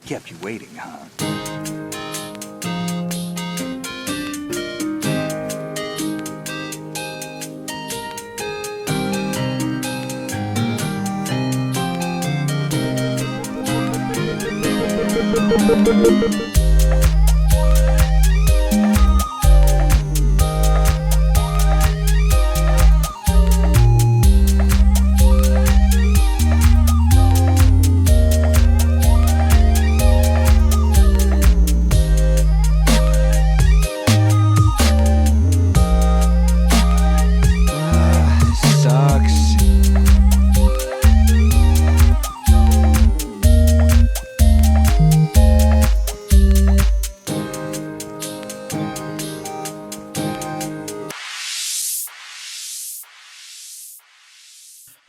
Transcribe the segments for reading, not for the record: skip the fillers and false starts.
Kept you waiting, huh?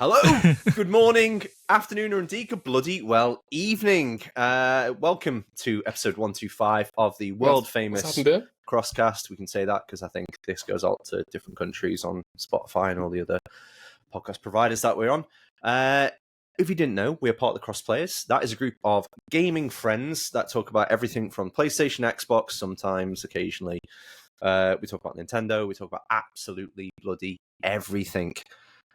Hello, good morning, afternoon, or indeed good bloody well evening. Welcome to episode 125 of the world famous CrossCast. We can say that because I think this goes out to different countries on Spotify and all the other podcast providers that we're on. If you didn't know, we're part of the Cross Players. That is a group of gaming friends that talk about everything from PlayStation, Xbox, sometimes, occasionally. We talk about Nintendo. We talk about absolutely bloody everything.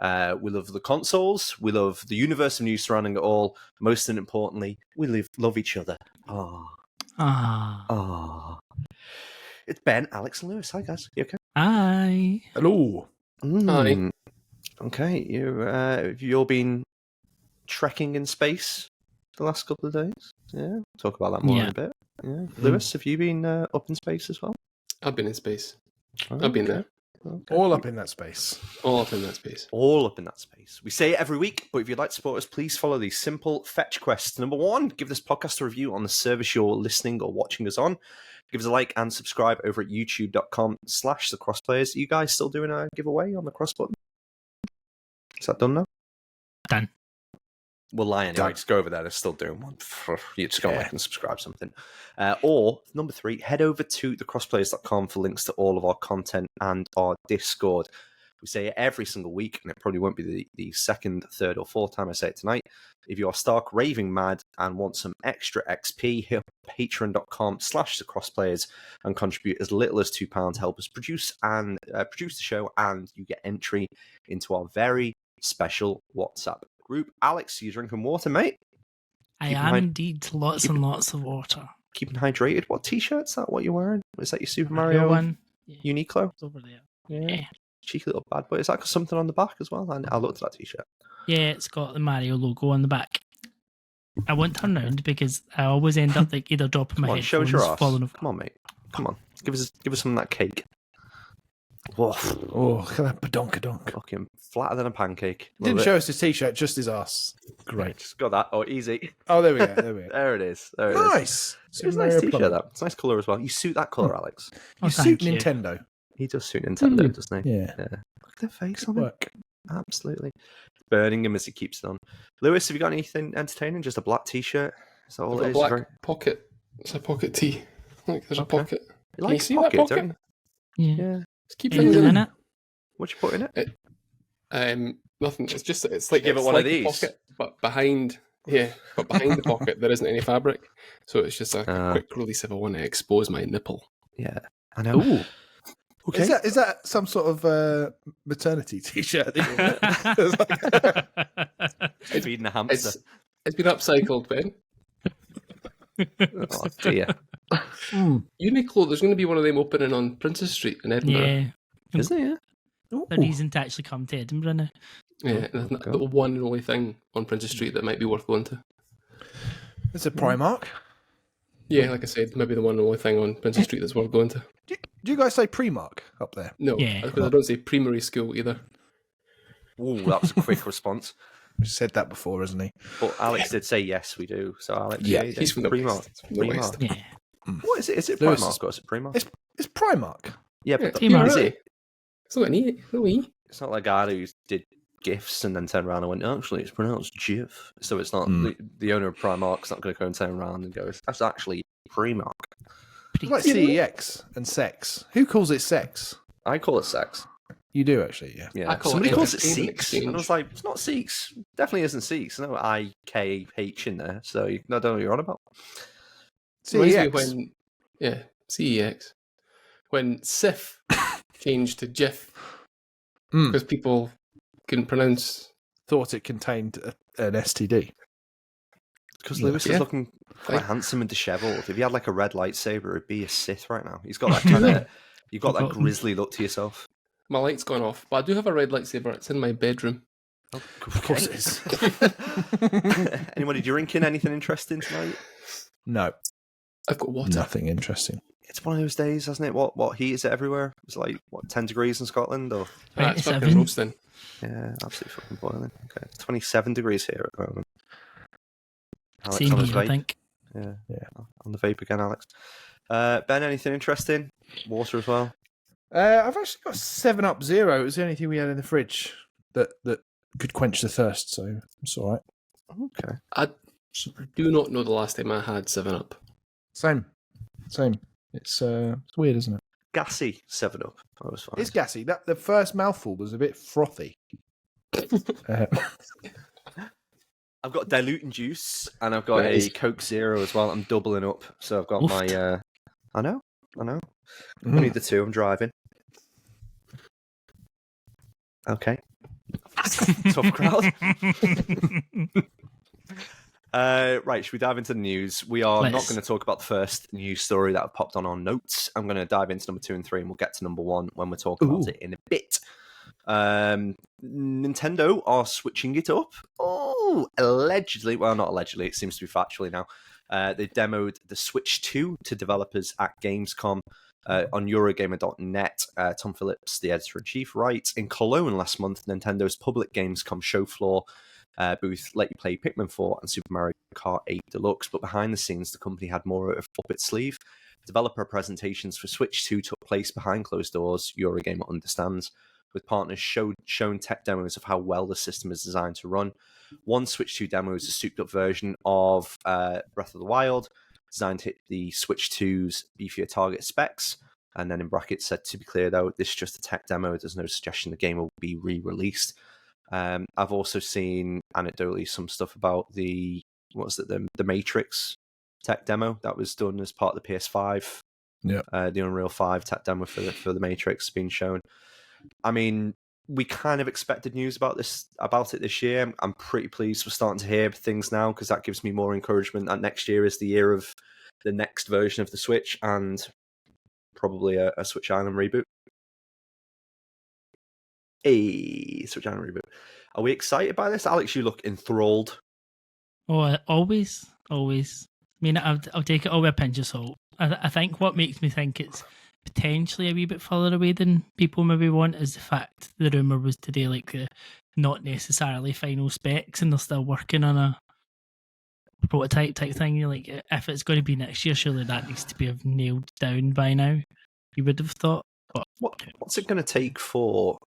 We love the consoles. We love the universe of news surrounding it all. Most importantly, we love each other. It's Ben, Alex, and Lewis. Hi, guys. You okay? Hi. Hello. Hi. Okay. Have you all been trekking in space the last couple of days? Yeah. We'll talk about that more in a bit. Yeah. Lewis, have you been up in space as well? I've been in space. Oh, I've been there. Okay. All up in that space. All up in that space. All up in that space. We say it every week, but if you'd like to support us, please follow these simple fetch quests. Number one, give this podcast a review on the service you're listening or watching us on. Give us a like and subscribe over at youtube.com/thecrossplayers. Are you guys still doing a giveaway on the cross button? Is that done now? Done. We'll lie anyway. Just go over there. They're still doing one. You just go like and subscribe something. Or, number three, head over to thecrossplayers.com for links to all of our content and our Discord. We say it every single week, and it probably won't be the second, third, or fourth time I say it tonight. If you are stark raving mad and want some extra XP, hit up patreon.com/thecrossplayers and contribute as little as £2 to help us produce the show, and you get entry into our very special WhatsApp group. Alex, are you drinking water, mate? I am indeed. Lots and lots of water. Keeping hydrated. What t-shirt's that? What you're wearing? Is that your Super Mario one? Uniqlo? It's over there. Yeah. Cheeky little bad boy. Is that got something on the back as well? I looked at that t-shirt. Yeah, it's got the Mario logo on the back. I won't turn around because I always end up like either dropping my headphones, show us your ass. falling off. Come on, mate. Come on. Give us some of that cake. Whoa. Oh, look at that badonkadonk. Fucking flatter than a pancake. Didn't show us his t-shirt, just his ass. Great. Just got that. Oh, easy. Oh, there we go. There it is. Nice. It's a nice t-shirt, that. It's a nice colour as well. You suit that colour, Alex. You suit Nintendo. He does suit Nintendo, doesn't he? Yeah. Look at the face on it. Absolutely. Burning him as he keeps it on. Lewis, have you got anything entertaining? Just a black t-shirt? Is that all it is? Black pocket. It's a pocket tee. Look, there's a pocket. You like you see pocket, that pocket? don't you? Yeah. Just keep things in it. What you put in it? Nothing. It's like give it one of these, pocket, but behind the pocket there isn't any fabric, so it's just a quick release if I want to expose my nipple. Yeah, I know. Ooh. Okay. Is that some sort of maternity t-shirt? It's feeding a hamster. It's been upcycled, Ben. Oh dear. Uniqlo, there's going to be one of them opening on Princess Street in Edinburgh. Yeah. Is there? Yeah. The reason to actually come to Edinburgh now. Yeah, the one and only thing on Princess Street that might be worth going to. It's a Primark. Yeah, like I said, maybe the one and only thing on Princess Street that's worth going to. Do you guys say Primark up there? No, because I don't say primary school either. Oh, that was a quick response. He said that before, hasn't he? But Alex did say yes, we do. So Alex, he's from the Primark. West. Yeah. What is it? Is it Primark or is it Primark? It's Primark. Yeah, but Primark. Is it? It's not an E. No E. It's not like a guy who did GIFs and then turned around and went, actually, it's pronounced GIF. So it's not the owner of Primark's not going to go and turn around and go, that's actually Primark. It's like CEX and sex. Who calls it sex? I call it sex. You do actually, yeah. Yeah. I call Somebody it calls it entertainment Seeks. exchange. And I was like, it's not Seeks. Definitely isn't Seeks. No IKH in there. So I don't know what you're on about. CEX. CEX. When SIF changed to GIF because people couldn't pronounce. Thought it contained an STD. Because Lewis is looking quite handsome and dishevelled. If he had like a red lightsaber, it'd be a Sith right now. He's got that kind of, you've got that grisly look to yourself. My light's gone off, but I do have a red lightsaber. It's in my bedroom. Oh, of course it is. Anybody drinking anything interesting tonight? No. I've got water. Nothing interesting. It's one of those days, hasn't it? What heat is it everywhere? It's like, 10 degrees in Scotland? Or It's fucking roasting. Yeah, absolutely fucking boiling. Okay, it's 27 degrees here at the moment. Alex Same on his here, I vape. think. Yeah. On the vape again, Alex. Ben, anything interesting? Water as well? I've actually got 7-Up Zero. It was the only thing we had in the fridge that could quench the thirst, so it's all right. Okay. I do not know the last time I had 7-Up. Same. It's weird, isn't it? Gassy 7-Up. I was fine. It's gassy. The first mouthful was a bit frothy. I've got diluting juice and I've got a Coke Zero as well. I'm doubling up, so I've got my. I know. I need the two. I'm driving. Okay. Tough crowd. Right, should we dive into the news? We are not going to talk about the first news story that I've popped on our notes. I'm going to dive into number 2 and 3, and we'll get to number 1 when we're talking about it in a bit. Nintendo are switching it up. Oh, allegedly. Well, not allegedly. It seems to be factually now. They demoed the Switch 2 to developers at Gamescom. On Eurogamer.net, Tom Phillips, the editor-in-chief, writes, in Cologne last month, Nintendo's public Gamescom show floor booth let you play Pikmin 4 and Super Mario Kart 8 Deluxe, but behind the scenes, the company had more up its sleeve. Developer presentations for Switch 2 took place behind closed doors, Eurogamer understands, with partners shown tech demos of how well the system is designed to run. One Switch 2 demo is a souped-up version of Breath of the Wild, designed to hit the Switch 2's beefier target specs. And then in brackets said, to be clear though, this is just a tech demo. There's no suggestion the game will be re-released. I've also seen anecdotally some stuff about the Matrix tech demo that was done as part of the PS5. Yeah. The Unreal 5 tech demo for the Matrix being shown. I mean, we kind of expected news about it this year. I'm pretty pleased we're starting to hear things now because that gives me more encouragement that next year is the year of the next version of the Switch and probably a Switch Island reboot. A Switch Island reboot. Are we excited by this? Alex, you look enthralled. Oh, always. I mean, I'll take it all with a pinch of salt. I think what makes me think it's potentially a wee bit further away than people maybe want is the fact the rumour was today like the not necessarily final specs and they're still working on a prototype type thing. You're like, if it's going to be next year, surely that needs to be nailed down by now. You would have thought. But what's it going to take for,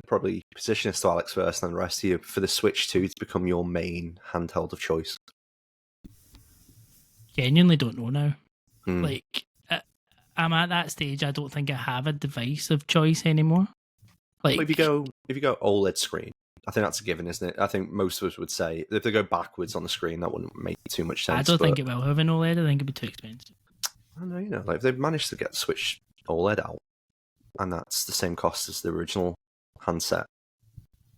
probably position us to Alex first and the rest of you, for the Switch 2 to become your main handheld of choice? Genuinely don't know now. Like, I'm at that stage. I don't think I have a device of choice anymore. Like, if you go OLED screen, I think that's a given, isn't it? I think most of us would say if they go backwards on the screen, that wouldn't make too much sense. I don't think it will have an OLED. I think it'd be too expensive. I don't know, like if they've managed to get the Switch OLED out, and that's the same cost as the original handset,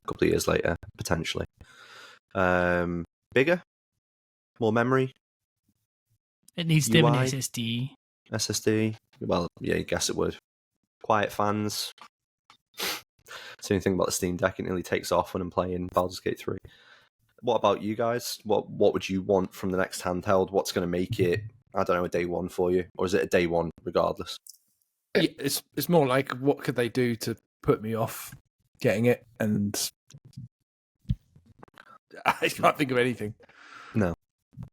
a couple of years later, potentially. Bigger, more memory. It needs to have an SSD. SSD. Well, yeah, I guess it would. Quiet fans. So anything about the Steam Deck, it nearly takes off when I'm playing Baldur's Gate 3. What about you guys? What would you want from the next handheld? What's going to make it, I don't know, a day one for you? Or is it a day one regardless? It's more like, what could they do to put me off getting it? And I can't think of anything. No.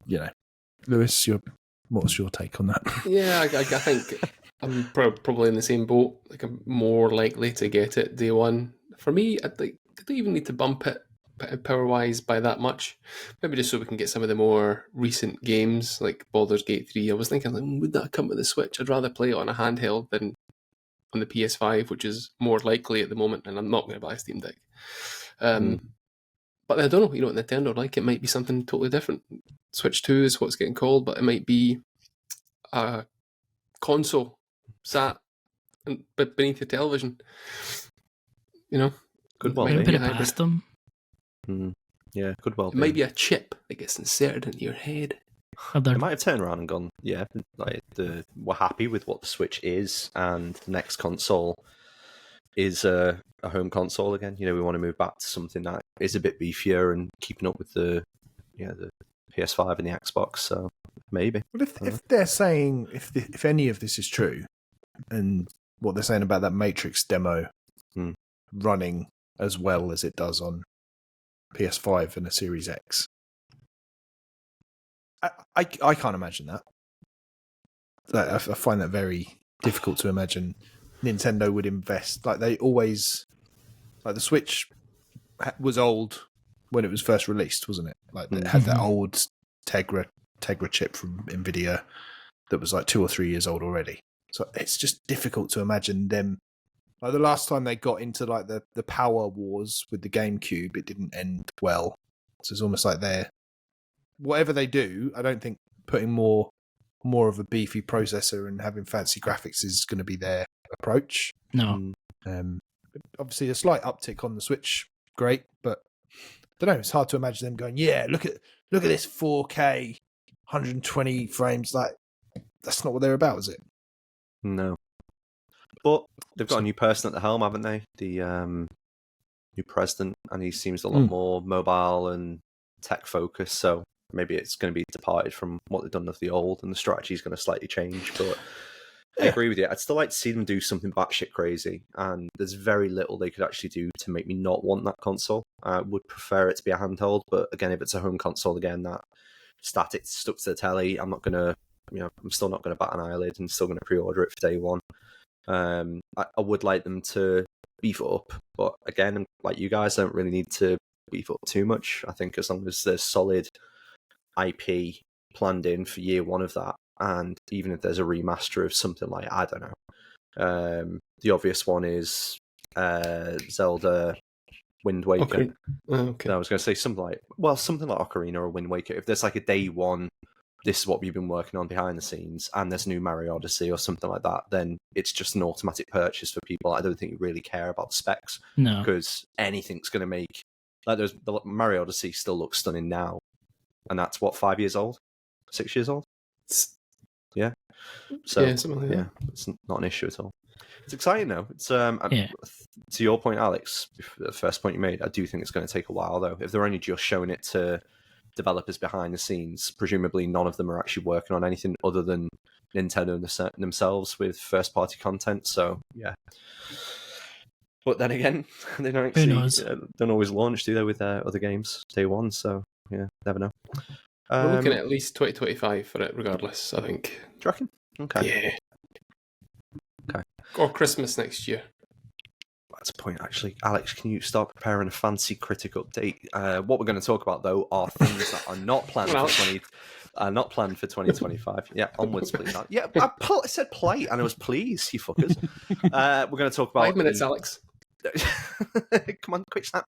You know, Lewis, what's your take on that? Yeah, I think I'm probably in the same boat. Like, I'm more likely to get it day one. For me, I don't even need to bump it power-wise by that much. Maybe just so we can get some of the more recent games, like Baldur's Gate 3. I was thinking, like, would that come with the Switch? I'd rather play it on a handheld than on the PS5, which is more likely at the moment, and I'm not going to buy a Steam Deck. But I don't know, Nintendo, like, it might be something totally different. Switch 2 is what's getting called, but it might be a console sat beneath the television. Could well might be. be Put a it hybrid. past them. Yeah, could well It be. might be a chip that gets inserted into your head. They might have turned around and gone, yeah, like we're happy with what the Switch is, and the next console is a home console again. We want to move back to something that is a bit beefier and keeping up with the PS5 and the Xbox. So maybe. But if they're saying if any of this is true, and what they're saying about that Matrix demo running as well as it does on PS5 and a Series X, I can't imagine that. I find that very difficult to imagine Nintendo would invest. Like they always, like the Switch was old when it was first released, wasn't it? Like it had that old Tegra chip from Nvidia that was like 2 or 3 years old already. So it's just difficult to imagine them. Like the last time they got into like the power wars with the GameCube, it didn't end well. So it's almost like whatever they do, I don't think putting more of a beefy processor and having fancy graphics is going to be their approach. No. Obviously, a slight uptick on the Switch, great, but I don't know. It's hard to imagine them going, yeah, look at this 4K, 120 frames. Like that's not what they're about, is it? No. But they've got a new person at the helm, haven't they? The new president, and he seems a lot more mobile and tech focused. So maybe it's going to be departed from what they've done with the old, and the strategy is going to slightly change. But I agree with you. I'd still like to see them do something batshit crazy, and there's very little they could actually do to make me not want that console. I would prefer it to be a handheld, but again, if it's a home console, again, that static stuck to the telly, I'm still not going to bat an eyelid and still going to pre-order it for day one. I would like them to beef it up, but again, like you guys, don't really need to beef up too much. I think as long as there's solid IP planned in for year one of that, and even if there's a remaster of something like, I don't know, the obvious one is Zelda Wind Waker. Okay. I was going to say something like Ocarina or Wind Waker. If there's like a day one, this is what we've been working on behind the scenes, and there's new Mario Odyssey or something like that, then it's just an automatic purchase for people. I don't think you really care about the specs. No. Because anything's going to make... Like the Mario Odyssey still looks stunning now. And that's, 5 years old? 6 years old? Yeah. So, yeah, something like that. It's not an issue at all. It's exciting, though. It's to your point, Alex, the first point you made, I do think it's going to take a while, though. If they're only just showing it to developers behind the scenes, presumably none of them are actually working on anything other than Nintendo themselves with first-party content. So yeah, but then again, they don't actually don't always launch, do they, with their other games day one? So yeah, never know. We're looking at least 2025 for it, regardless. I think. Do you reckon? Okay. Yeah. Okay. Or Christmas next year. That's a point, actually. Alex, can you start preparing a Fantasy Critic update? What we're going to talk about, though, are things that are not planned for 2025. Yeah, onwards, please. Yeah, I said play, and I was pleased, you fuckers. We're going to talk about 5 minutes, Alex. Come on, quick snap.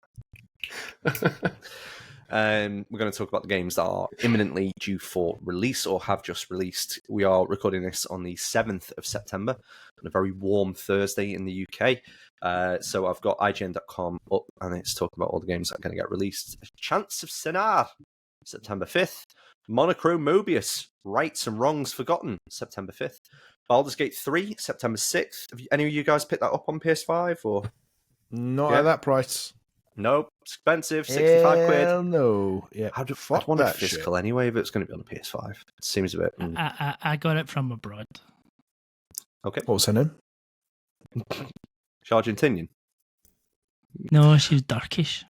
We're going to talk about the games that are imminently due for release or have just released. We are recording this on the 7th of September, on a very warm Thursday in the UK. So I've got IGN.com up, and it's talking about all the games that are going to get released. A Chance of Sinar, September 5th. Monochrome Mobius, Rights and Wrongs Forgotten, September 5th. Baldur's Gate 3, September 6th. Have any of you guys picked that up on PS5? Or not at that price. Nope, expensive, 65 quid. Hell no. Yeah, I'd want a physical anyway, but it's going to be on the PS5. It seems a bit... I got it from abroad. Okay. What was her name? Argentinian? No, she's Turkish.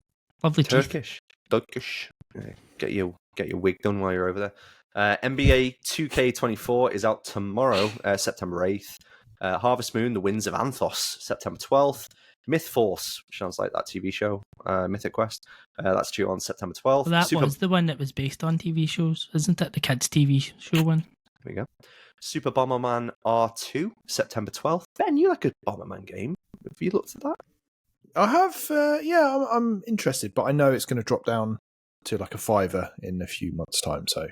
Lovely Turkish. Turkish. Yeah, get your wig done while you're over there. NBA 2K24 is out tomorrow, September 8th. Harvest Moon, The Winds of Anthos, September 12th. Myth Force, which sounds like that TV show, Mythic Quest. That's due on September 12th. Well, that was the one that was based on TV shows, isn't it? The kids' TV show one. There we go. Super Bomberman R2, September 12th. Ben, you like a Bomberman game. Have you looked at that? I have, I'm interested, but I know it's going to drop down to like a $5 in a few months' time, so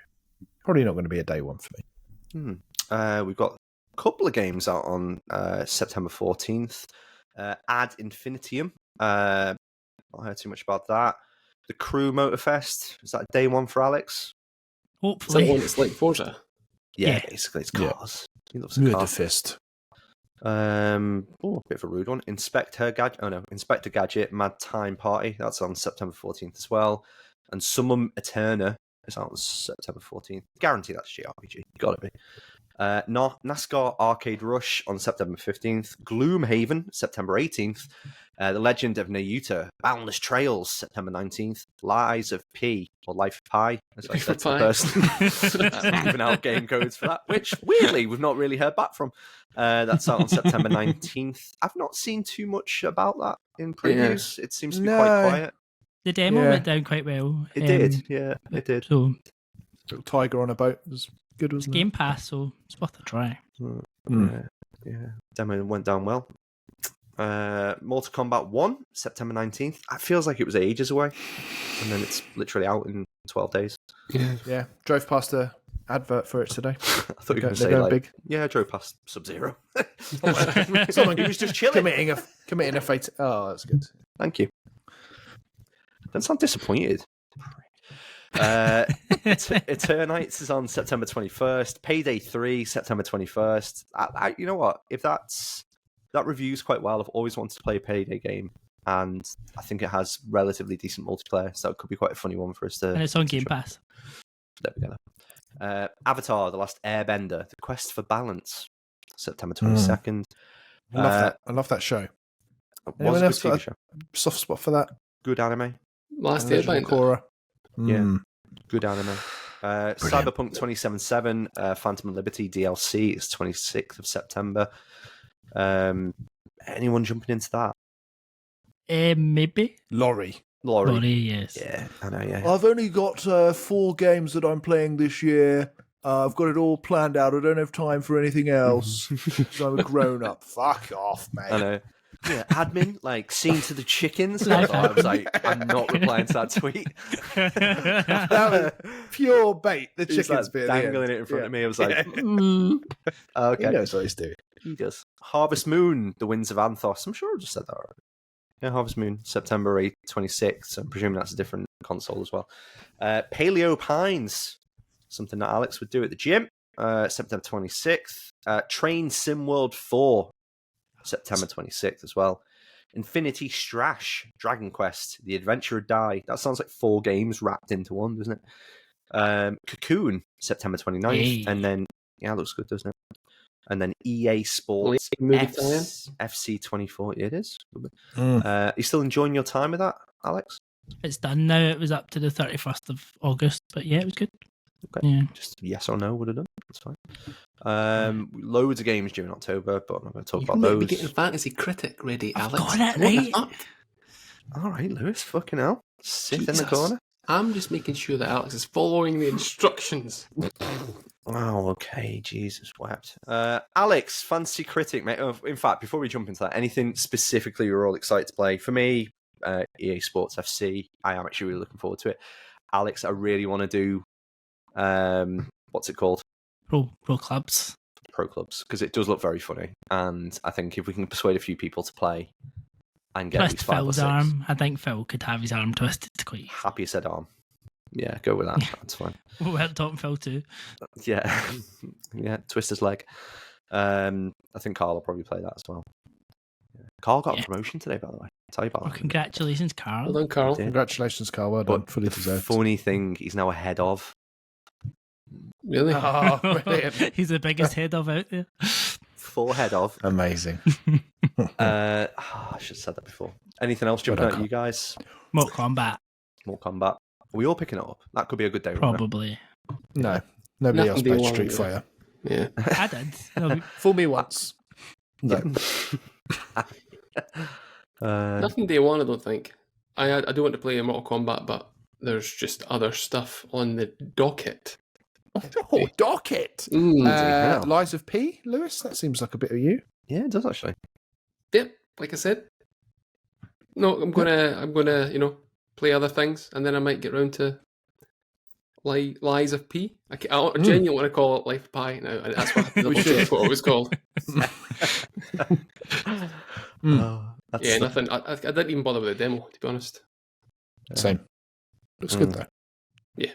probably not going to be a day one for me. We've got a couple of games out on September 14th. Ad Infinitum. Not heard too much about that. The Crew Motorfest. Is that day one for Alex? Hopefully. Is that one that's like Forza? Yeah, basically it's cars. He loves the Murder cars. Fist. A bit of a rude one. Inspector Gadget Mad Time Party. That's on September 14th as well. And Summum Eterna is out on September 14th. Guarantee that's JRPG. Gotta be. NASCAR Arcade Rush on September 15th. Gloomhaven, September 18th. The Legend of Nayuta, Boundless Trails, September 19th. Lies of P, or Life of Pi, as I said to the person. Giving out game codes for that, which, weirdly, we've not really heard back from. That's out on September 19th. I've not seen too much about that in previews. It seems to be quite quiet. The demo went down quite well. It did, it did. So, Little tiger on a boat was good, wasn't it? Game Pass, so it's worth a try. Yeah, demo went down well. Mortal Kombat 1, September 19th. It feels like it was ages away. And then it's literally out in 12 days. Yeah. Drove past the advert for it today. I thought you were going to say, like, big. Yeah, I drove past Sub-Zero. Someone he was just chilling. committing a fate. Oh, that's good. Thank you. Don't sound disappointed. Eternites is on September 21st. Payday 3, September 21st. You know what? If that reviews quite well, I've always wanted to play a Payday game, and I think it has relatively decent multiplayer, so it could be quite a funny one for us to. And it's on Game Pass. There we go. Avatar: The Last Airbender: The Quest for Balance, September 22nd. I love that show. Was a good TV show. Soft spot for that. Good anime. Last Airbender. Korra. Yeah, good anime. Cyberpunk 2077, Phantom Liberty DLC is 26th of September. Anyone jumping into that? Maybe. Laurie, yes. Yeah, I know, yeah. I've only got 4 games that I'm playing this year. I've got it all planned out. I don't have time for anything else. So I'm a grown-up. Fuck off, mate. I know. Yeah, admin, like, scene to the chickens. I was like, I'm not replying to that tweet. That was pure bait. The chickens like bit dangling it in front of me. I was like, okay. He knows what he's doing. He does. Harvest Moon, The Winds of Anthos. I'm sure I just said that already. Yeah, Harvest Moon, September 26th. I'm presuming that's a different console as well. Paleo Pines, something that Alex would do at the gym. September 26th. Train Sim World 4, September 26th as well. Infinity Strash, Dragon Quest, The Adventurer Die. That sounds like 4 games wrapped into one, doesn't it? Cocoon, September 29th. Yay. And then, yeah, looks good, doesn't it? And then EA Sports FC 24. It is. Are you still enjoying your time with that, Alex? It's done now. It was up to the 31st of August, but yeah, it was good. Okay. Yeah. Just yes or no would have done. That's fine. Loads of games during October, but I'm not going to talk about those. Be getting Fantasy Critic ready, Alex. Got it right. All right, Lewis, fucking hell. Sit in the corner. I'm just making sure that Alex is following the instructions. Oh, okay. Jesus wept. Alex, Fantasy Critic, mate. In fact, before we jump into that, anything specifically you're all excited to play? For me, EA Sports FC. I am actually really looking forward to it. Alex, I really want to do, what's it called? Pro Clubs. Pro Clubs, because it does look very funny. And I think if we can persuade a few people to play and get Twist these 5 or Phil's 6. arm. I think Phil could have his arm twisted quite. Happy said arm. Yeah, go with that. That's fine. Well, Tom Phil too. Yeah. Yeah, twist his leg. I think Carl will probably play that as well. Yeah. Carl got a promotion today, by the way. I'll tell you about that. Congratulations, Carl. Well done, Carl. Congratulations, Carl. Well done. Fully the deserved. funny thing, he's now ahead of. Really? Oh, brilliant. He's the biggest head of out there. Full head of. Amazing. I should have said that before. Anything else jumping out at you guys? Mortal Kombat. Mortal Kombat. Are we all picking it up? That could be a good day. Wouldn't it? Probably. No. Nobody else Nothing played beyond Street it. Fighter. Yeah. I did. No, Fool me once. No. Nothing day one, I don't think. I do want to play Mortal Kombat, but there's just other stuff on the docket. Oh, docket. Lies of P, Lewis. That seems like a bit of you. Yeah, it does actually. Yep, like I said. No, I'm gonna, play other things, and then I might get round to Lies of P. I genuinely want to call it Life of Pi now, and that's what what it was called. Yeah, nothing. I didn't even bother with the demo, to be honest. Same. Looks good though. Yeah.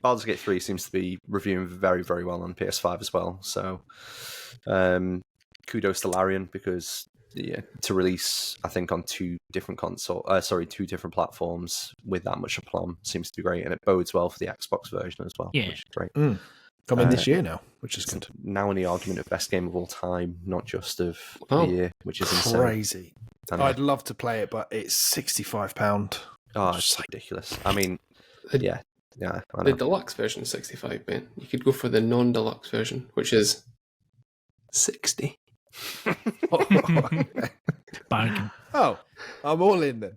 Baldur's Gate 3 seems to be reviewing very, very well on PS5 as well. So, kudos to Larian because to release, I think, on two different platforms with that much aplomb seems to be great, and it bodes well for the Xbox version as well. Yeah, which is great. Coming this year now, which is good. Now in the argument of best game of all time, not just of the year, which is crazy. Insane. I'd love to play it, but it's £65. Oh, it's ridiculous. I mean, yeah. The deluxe version is 65, man. You could go for the non-deluxe version, which is 60. Bargain. Oh, I'm all in then.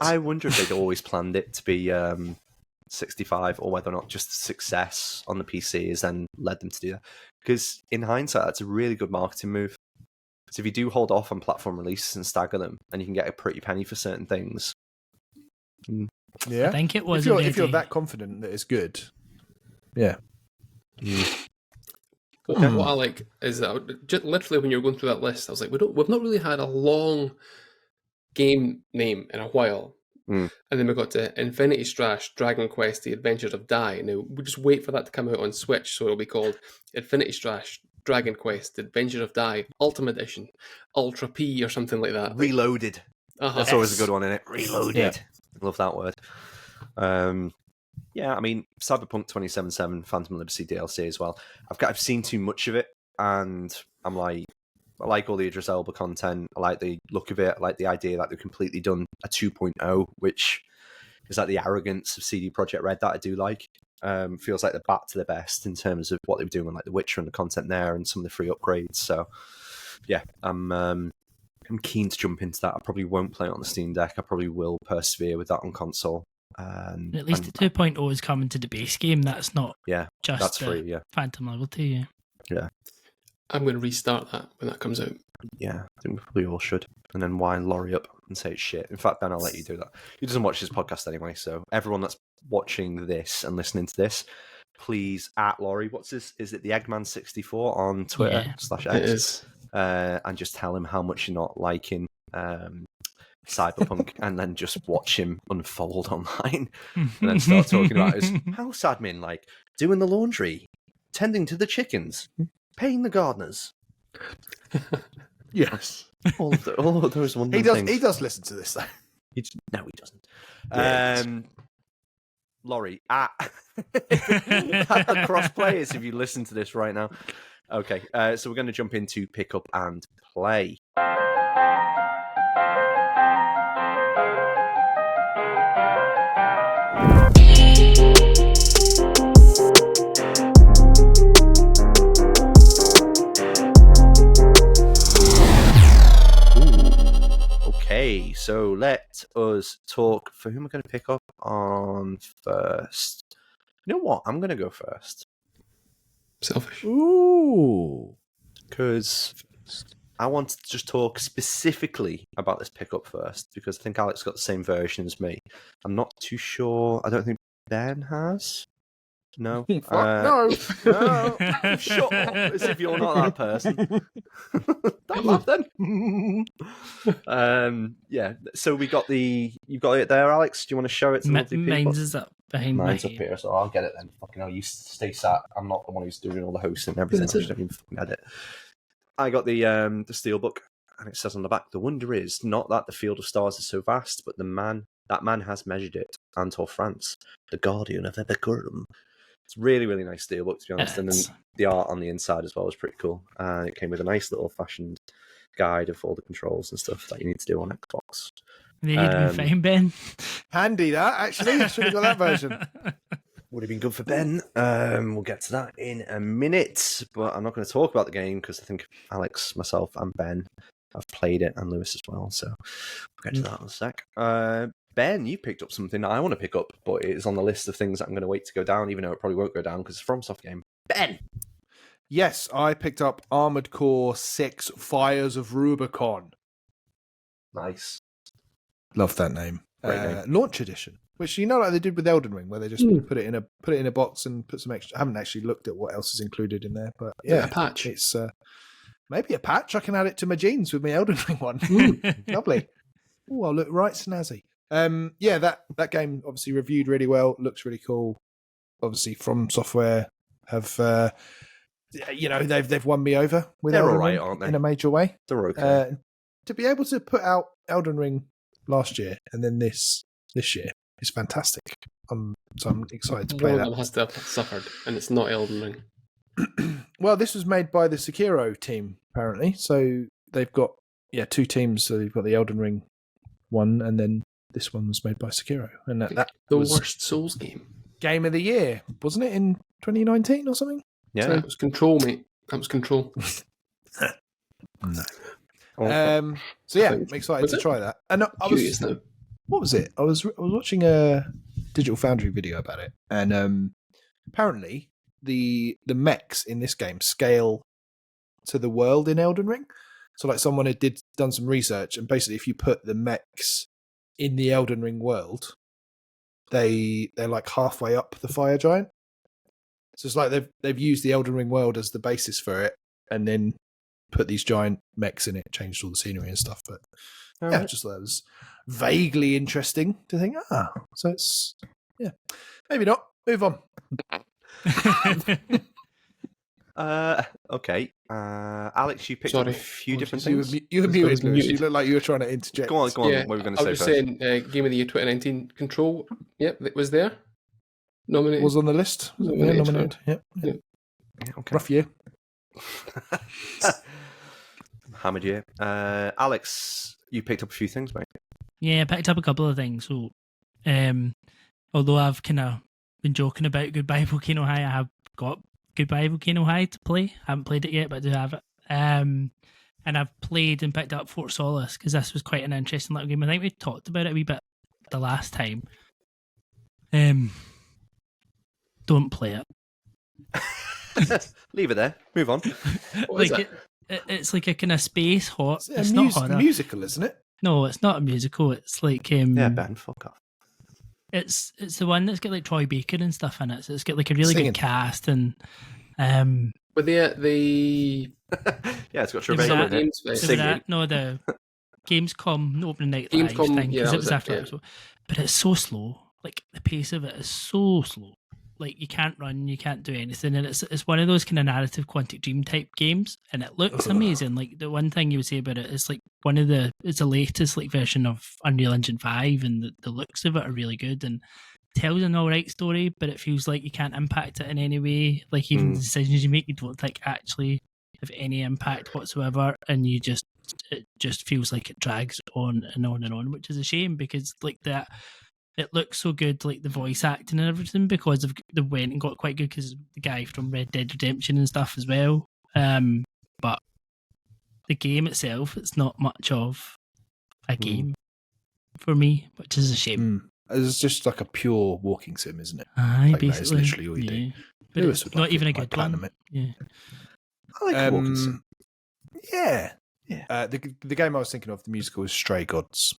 I wonder if they'd always planned it to be 65, or whether or not just the success on the PC has then led them to do that. Because in hindsight, that's a really good marketing move. So if you do hold off on platform releases and stagger them, and you can get a pretty penny for certain things. Yeah, I think it was. If you're that confident that it's good, yeah. What I like is that just literally when you were going through that list, I was like, we've not really had a long game name in a while. And then we got to Infinity Strash, Dragon Quest, The Adventures of Dai. Now we just wait for that to come out on Switch, so it'll be called Infinity Strash, Dragon Quest, The Adventures of Dai, Ultimate Edition, Ultra P, or something like that. Reloaded. That's always a good one, isn't it? Reloaded. Yeah. Love that word. Yeah, I mean, Cyberpunk 2077, Phantom Liberty DLC as well. I've seen too much of it, and I'm like, I like all the Idris Elba content. I like the look of it. I like the idea that they've completely done a 2.0, which is like the arrogance of CD Projekt Red that I do like. Feels like they're back to the best in terms of what they were doing with like The Witcher and the content there and some of the free upgrades. So, yeah, I'm keen to jump into that. I probably won't play it on the Steam Deck. I probably will persevere with that on console. At least the 2.0 is coming to the base game. That's not just that's free, Phantom Liberty. Yeah. I'm going to restart that when that comes out. Yeah, I think we probably all should. And then wind Laurie up and say it's shit. In fact, Ben, I'll let you do that. He doesn't watch this podcast anyway, so everyone that's watching this and listening to this, please at Laurie, what's this? Is it the Eggman64 on Twitter /X? It is. And just tell him how much you're not liking Cyberpunk, and then just watch him unfold online, and then start talking about his house admin, like doing the laundry, tending to the chickens, paying the gardeners. Yes, all of those wonderful things. He does listen to this though. No, he doesn't. Laurie at Cross Players, if you listen to this right now. Okay, so we're going to jump into pick up and play. Okay, so let us talk. For whom am I going to pick up on first? You know what? I'm going to go first. Selfish. Ooh. Because I want to just talk specifically about this pickup first, because I think Alex got the same version as me. I'm not too sure. I don't think Ben has. No. No. Shut up, as if you're not that person. Don't laugh then. Yeah, so you've got it there, Alex. Do you want to show it to the people? Mine's is up behind Mine's up here, so I'll get it then. Fucking hell, you stay sat. I'm not the one who's doing all the hosting and everything. I just don't even fucking edit. I got the steelbook, and it says on the back, "The wonder is not that the field of stars is so vast, but that man has measured it. Anatole France, the guardian of Epicurum." It's really, really nice steelbook, to be honest, and then the art on the inside as well was pretty cool. It came with a nice little fashioned guide of all the controls and stuff that you need to do on Xbox. They been fine, Ben. Handy that, actually. I should have got that version. Would have been good for Ben. We'll get to that in a minute, but I'm not going to talk about the game because I think Alex, myself, and Ben have played it, and Lewis as well. So we'll get to that in a sec. Ben, you picked up something that I want to pick up, but it's on the list of things that I'm going to wait to go down, even though it probably won't go down because it's a FromSoft game. Ben! Yes, I picked up Armored Core 6 Fires of Rubicon. Nice. Love that name. Great name. Launch edition. Which like they did with Elden Ring, where they just put it in a box and put some extra. I haven't actually looked at what else is included in there, but a patch. It's maybe a patch. I can add it to my jeans with my Elden Ring one. Lovely. Oh, I'll look right snazzy. That game obviously reviewed really well. Looks really cool. Obviously, From Software have they've won me over with They're Elden all right, Ring aren't they? in a major way. They're okay. To be able to put out Elden Ring last year and then this year is fantastic. So I'm excited to play One that. of them has to have suffered, and it's not Elden Ring. Well, this was made by the Sekiro team, apparently. So they've got 2 teams. So they've got the Elden Ring one, and then this one was made by Sekiro. And that the was worst Souls game. Game of the year, wasn't it, in 2019 or something? Yeah. That was Control, mate. That was Control. No. Oh. So yeah, I'm excited to try that. And I was now. What was it? I was watching a Digital Foundry video about it, and apparently the mechs in this game scale to the world in Elden Ring. So like someone had done some research, and basically if you put the mechs in the Elden Ring world, they're like halfway up the fire giant. So it's like they've used the Elden Ring world as the basis for it, and then put these giant mechs in it, changed all the scenery and stuff. But I just thought it was vaguely interesting to think, so it's maybe not. Move on. Okay. Alex, you picked up a few different things. You were muted, Lewis. You look like you were trying to interject. Go on. Yeah, what were we going to I say was first? saying Game of the Year 2019 Control. Yep, it was there. Nominated. Was on the list. Nominated. Yep. Yeah, okay. Rough year. Hammered year. Alex, you picked up a few things, mate. Yeah, I picked up a couple of things. So, although I've kind of been joking about Goodbye Volcano High, I have got Goodbye Volcano High to play. I haven't played it yet, but I do have it. And I've played and picked up Fort Solace because this was quite an interesting little game. I think we talked about it a wee bit the last time. Don't play it. Leave it there. Move on. It's like a kind of space horror. It's not horror. A musical, isn't it? No, it's not a musical. It's like yeah, Ben, fuck off. It's the one that's got like Troy Baker and stuff in it. So it's got like a really Singing. good cast and But the yeah, it's got There Trebek was that- in it. there was Singing. that, no, the Gamescom opening night live Gamescom, thing, yeah, because that it was was it, after yeah. that. So, but it's so slow. Like the pace of it is so slow. Like you can't run, you can't do anything, and it's one of those kind of narrative Quantic Dream type games, and it looks amazing. Like the one thing you would say about it is like it's the latest like version of Unreal Engine 5, and the looks of it are really good and tells an alright story, but it feels like you can't impact it in any way. Like even the decisions you make, you don't like actually have any impact whatsoever, and it just feels like it drags on and on and on, which is a shame because like that. It looks so good, like the voice acting and everything, because of the went and got quite good because the guy from Red Dead Redemption and stuff as well. But the game itself, it's not much of a game for me, which is a shame. It's just like a pure walking sim, isn't it? Aye, Like, that is basically. literally all you do. But Lewis it's would not like even it, a like good one. platinum it. Yeah. I like walking sim. Yeah. Yeah. The game I was thinking of, the musical, is Stray Gods.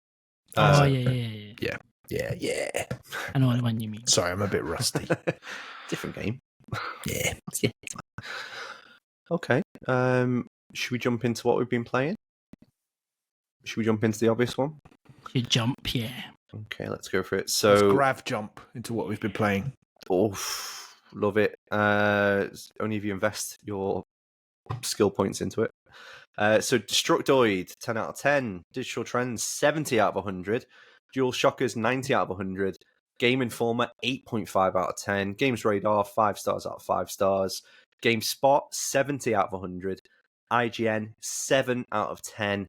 Yeah. Yeah. I know the one you mean. Sorry, I'm a bit rusty. Different game. Yeah. Okay. Should we jump into what we've been playing? Should we jump into the obvious one? You jump, yeah. Okay, let's go for it. Let's So, grav jump into what we've been playing. love it. Only if you invest your skill points into it. So, Destructoid, 10 out of 10. Digital Trends, 70 out of 100. Dual Shockers, 90 out of 100. Game Informer, 8.5 out of 10. Games Radar, 5 stars out of 5 stars. GameSpot, 70 out of 100. IGN, 7 out of 10.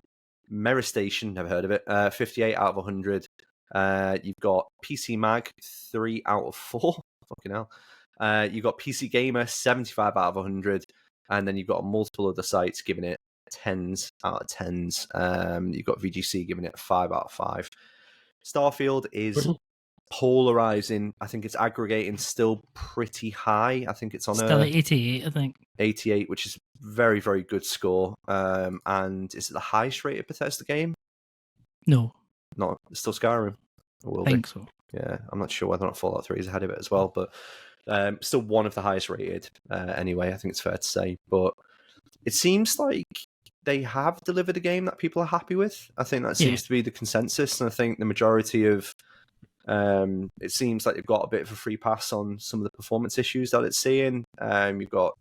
Mirror Station, never heard of it, 58 out of 100. You've got PC Mag, 3 out of 4. Fucking hell. You've got PC Gamer, 75 out of 100. And then you've got multiple other sites giving it 10s out of 10s. You've got VGC giving it a 5 out of 5. Starfield is polarizing. I think it's aggregating still pretty high. I think it's on Still at 88, I think. 88, which is very, very good score. And is it the highest rated Bethesda game? No, Not still Skyrim. Or will I be? think so. Yeah, I'm not sure whether or not Fallout 3 is ahead of it as well, but still one of the highest rated anyway, I think it's fair to say. But it seems like they have delivered a game that people are happy with. I think that seems to be the consensus, and I think the majority of it seems like they've got a bit of a free pass on some of the performance issues that it's seeing. You've got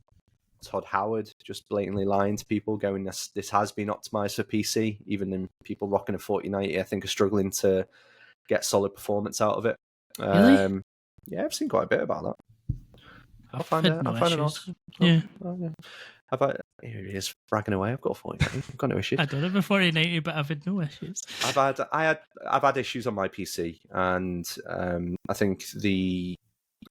Todd Howard just blatantly lying to people, going, this has been optimized for PC, even in people rocking a 4090, I think, are struggling to get solid performance out of it. Really? Yeah, I've seen quite a bit about that. I'll find no an article. Yeah. Have I? Here he is bragging away. I've got a 4090. I've got no issues. I don't have a 4090, but I've had no issues. I've had issues on my PC, and I think the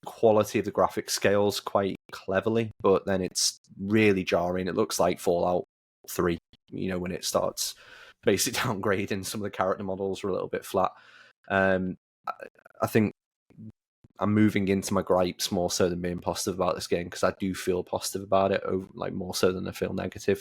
quality of the graphics scales quite cleverly, but then it's really jarring. It looks like Fallout 3, when it starts basically downgrading. Some of the character models are a little bit flat. I think I'm moving into my gripes more so than being positive about this game, because I do feel positive about it, more so than I feel negative.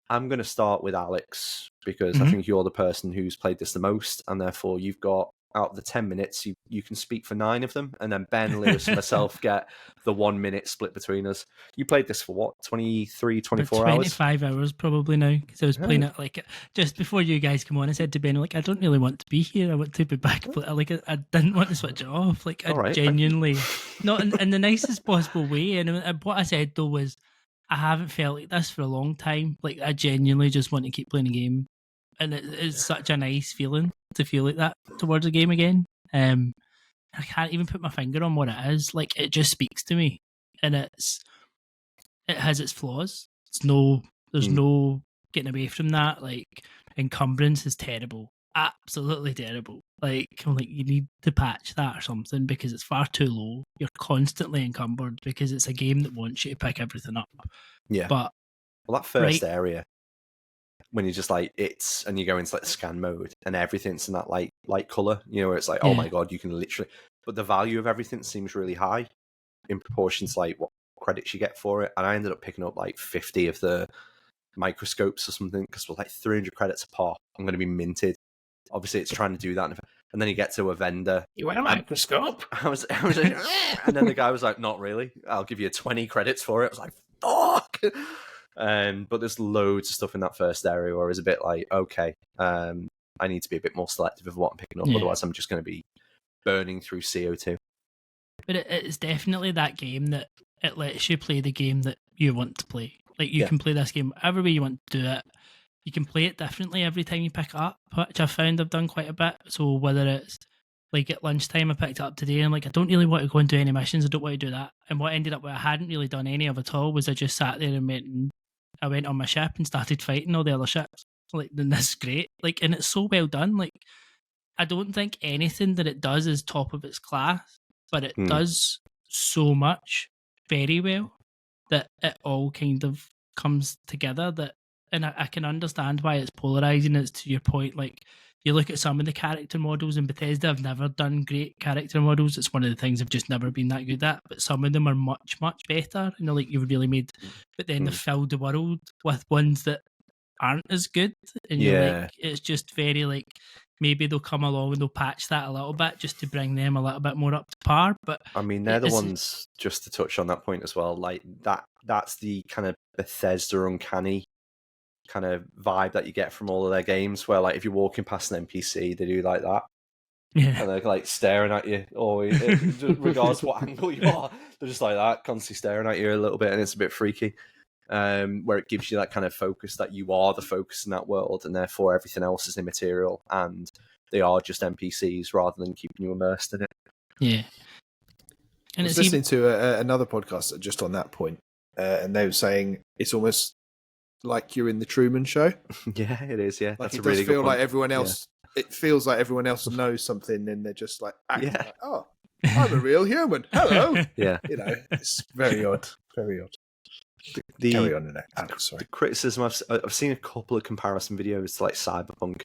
I'm going to start with Alex, because I think you're the person who's played this the most, and therefore you've got, out of the 10 minutes, you can speak for 9 of them, and then Ben, Lewis, and myself get the 1 minute split between us. You played this for what, 23, 24 hours? 25 hours probably now, because I was playing it just before you guys come on. I said to Ben, I don't really want to be here. I want to be back. I didn't want to switch it off. I genuinely, not in the nicest possible way. And what I said though was, I haven't felt like this for a long time. I genuinely just want to keep playing a game. And it's such a nice feeling to feel like that towards a game again. I can't even put my finger on what it is. It just speaks to me, and it has its flaws. There's no getting away from that. Encumbrance is terrible, absolutely terrible. You need to patch that or something, because it's far too low. You're constantly encumbered because it's a game that wants you to pick everything up. Yeah, but that first area, when you're just and you go into scan mode and everything's in that light color, where it's oh my god, you can literally, but the value of everything seems really high in proportion to what credits you get for it. And I ended up picking up 50 of the microscopes or something, because we're 300 credits a pop. I'm going to be minted. Obviously, it's trying to do that, and then you get to a vendor. You want a microscope? I was like, and then the guy was like, "Not really. I'll give you 20 credits for it." I was like, "Fuck." But there's loads of stuff in that first area where it's a bit okay, I need to be a bit more selective of what I'm picking up, otherwise I'm just going to be burning through CO2. But it's definitely that game that it lets you play the game that you want to play. You can play this game whatever way you want to do it. You can play it differently every time you pick it up, which I've found I've done quite a bit. So whether it's at lunchtime, I picked it up today, and I don't really want to go and do any missions. I don't want to do that. And what ended up where I hadn't really done any of it at all was I just sat there and I went on my ship and started fighting all the other ships. Then this is great. And it's so well done. I don't think anything that it does is top of its class, but it does so much very well that it all kind of comes together. And I can understand why it's polarizing. It's to your point. You look at some of the character models, and Bethesda have never done great character models. It's one of the things I've just never been that good at. But some of them are much, much better. You've really made. But then they've filled the world with ones that aren't as good. And you're it's just very maybe they'll come along and they'll patch that a little bit just to bring them a little bit more up to par. But I mean, they're the ones, just to touch on that point as well. That's the kind of Bethesda uncanny kind of vibe that you get from all of their games, where if you're walking past an NPC, they do that, and they're staring at you, or regardless what angle you are, they're just that, constantly staring at you a little bit, and it's a bit freaky. Where it gives you that kind of focus that you are the focus in that world, and therefore everything else is immaterial, and they are just NPCs rather than keeping you immersed in it. Yeah. And I was listening to another podcast just on that point, and they were saying it's almost like you're in the Truman Show. Yeah, it is. Yeah, that's a really good point. Everyone else. Yeah. It feels like everyone else knows something, and they're just acting oh, I'm a real human. Hello. Yeah. It's very odd. Very odd. Carry on, Alex. Sorry. The criticism I've seen a couple of comparison videos to Cyberpunk,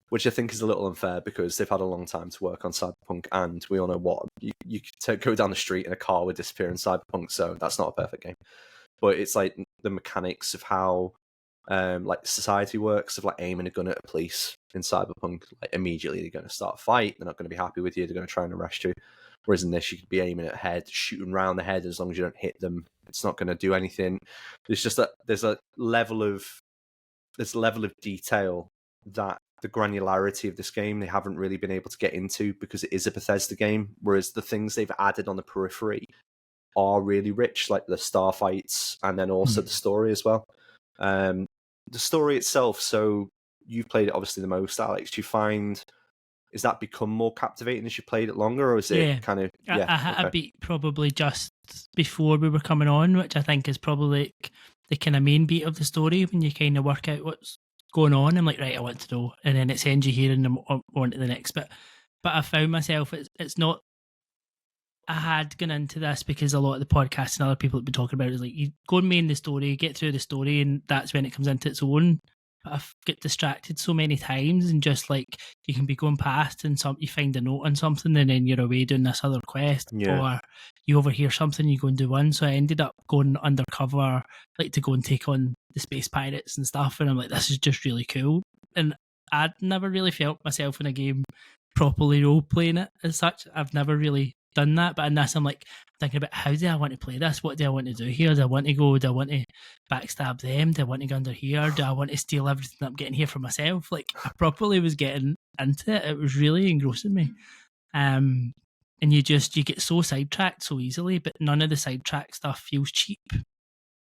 which I think is a little unfair because they've had a long time to work on Cyberpunk, and we all know what you could go down the street and a car would disappear in Cyberpunk, so that's not a perfect game. But it's the mechanics of how society works, of aiming a gun at a police in Cyberpunk, like immediately they're going to start a fight. They're not going to be happy with you. They're going to try and arrest you. Whereas in this, you could be aiming at head, shooting around the head. As long as you don't hit them, it's not going to do anything. There's a level of detail that the granularity of this game they haven't really been able to get into because it is a Bethesda game. Whereas the things they've added on the periphery are really rich, like the star fights and then also the story as well. The story itself. So you've played it obviously the most, Alex. Do you find is that become more captivating as you played it longer, or is it kind of... I hit a beat probably just before we were coming on, which I think is probably like the kind of main beat of the story when you kind of work out what's going on. I'm like, right, I want to know. And then it sends you here and I'm on to the next bit. But I found myself, it's not... I had gone into this because a lot of the podcasts and other people have been talking about it is like, you go and main the story, get through the story, and that's when it comes into its own. But I've get distracted so many times, and just like you can be going past and you find a note on something and then you're away doing this other quest, or you overhear something, you go and do one. So I ended up going undercover, like to go and take on the space pirates and stuff, and I'm like, this is just really cool. And I'd never really felt myself in a game properly role playing it as such. I've never really done that, but in this I'm like thinking about, how do I want to play this? What do I want to do here? Do I want to go? Do I want to backstab them? Do I want to go under here? Do I want to steal everything I'm getting here for myself? Like, I properly was getting into it. It was really engrossing me. And you get so sidetracked so easily, but none of the sidetrack stuff feels cheap.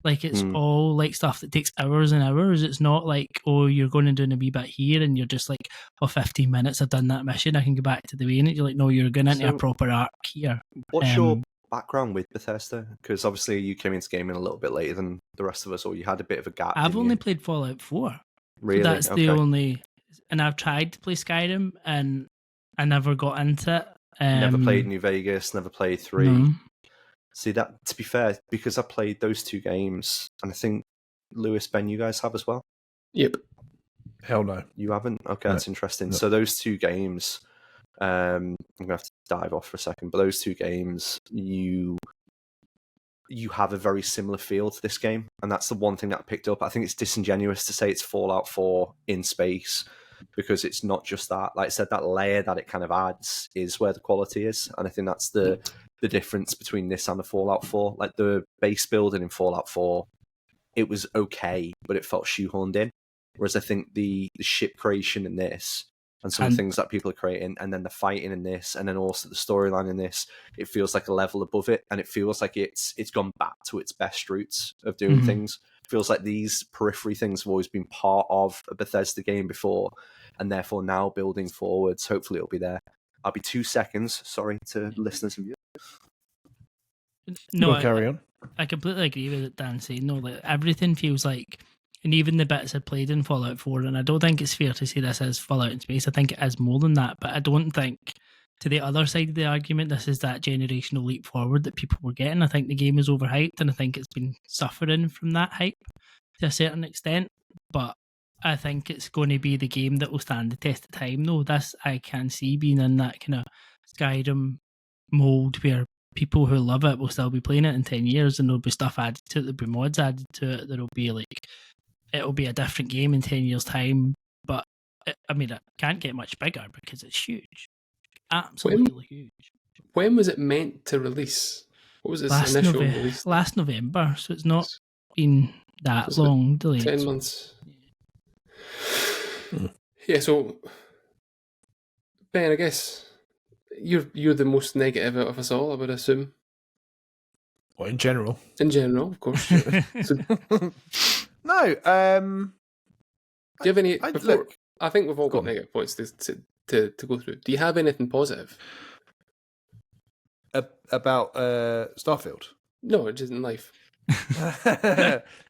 Like, it's all like stuff that takes hours and hours. It's not like, oh, you're going and doing a wee bit here and you're just like, 15 minutes, I've done that mission, I can go back to the main. You're like, no, you're going into a proper arc here. What's your background with Bethesda? Because obviously you came into gaming a little bit later than the rest of us, or you had a bit of a gap. I've only played Fallout 4. Really? So that's the only... And I've tried to play Skyrim and I never got into it. Never played New Vegas, never played 3. No. See, that, to be fair, because I played those 2 games, and I think Lewis, Ben, you guys have as well? Yep. Hell no. You haven't? Okay, no. That's interesting. No. So those 2 games, I'm going to have to dive off for a second, but those 2 games, you have a very similar feel to this game, and that's the one thing that I picked up. I think it's disingenuous to say it's Fallout 4 in space, because it's not just that. Like I said, that layer that it kind of adds is where the quality is, and I think that's the difference between this and the Fallout 4. Like, the base building in Fallout 4, it was okay, but it felt shoehorned in. Whereas I think the ship creation in this, and some of the things that people are creating, and then the fighting in this, and then also the storyline in this, it feels like a level above it, and it feels like it's gone back to its best roots of doing things. It feels like these periphery things have always been part of a Bethesda game before, and therefore now building forwards, hopefully it'll be there. I'll be 2 seconds, sorry to listeners and viewers. No, carry on. I completely agree with it, Dan saying. No, like, everything feels like, and even the bits I played in Fallout 4, and I don't think it's fair to say this is Fallout in space. I think it is more than that, but I don't think, to the other side of the argument, this is that generational leap forward that people were getting. I think the game is overhyped, and I think it's been suffering from that hype to a certain extent, but I think it's going to be the game that will stand the test of time. No, this I can see being in that kind of Skyrim mold where people who love it will still be playing it in 10 years, and there'll be stuff added to it, there'll be mods added to it, there'll be like, it'll be a different game in 10 years' time. But it can't get much bigger because it's huge. Absolutely huge. When was it meant to release? What was its initial release? Last November, so it's not been that long delayed. 10 months. Yeah, so Ben, I guess you're the most negative out of us all, I would assume. Well, in general. In general, of course. So, no. Do you have any? I think we've all got negative points to go through. Do you have anything positive about Starfield? No, just in life.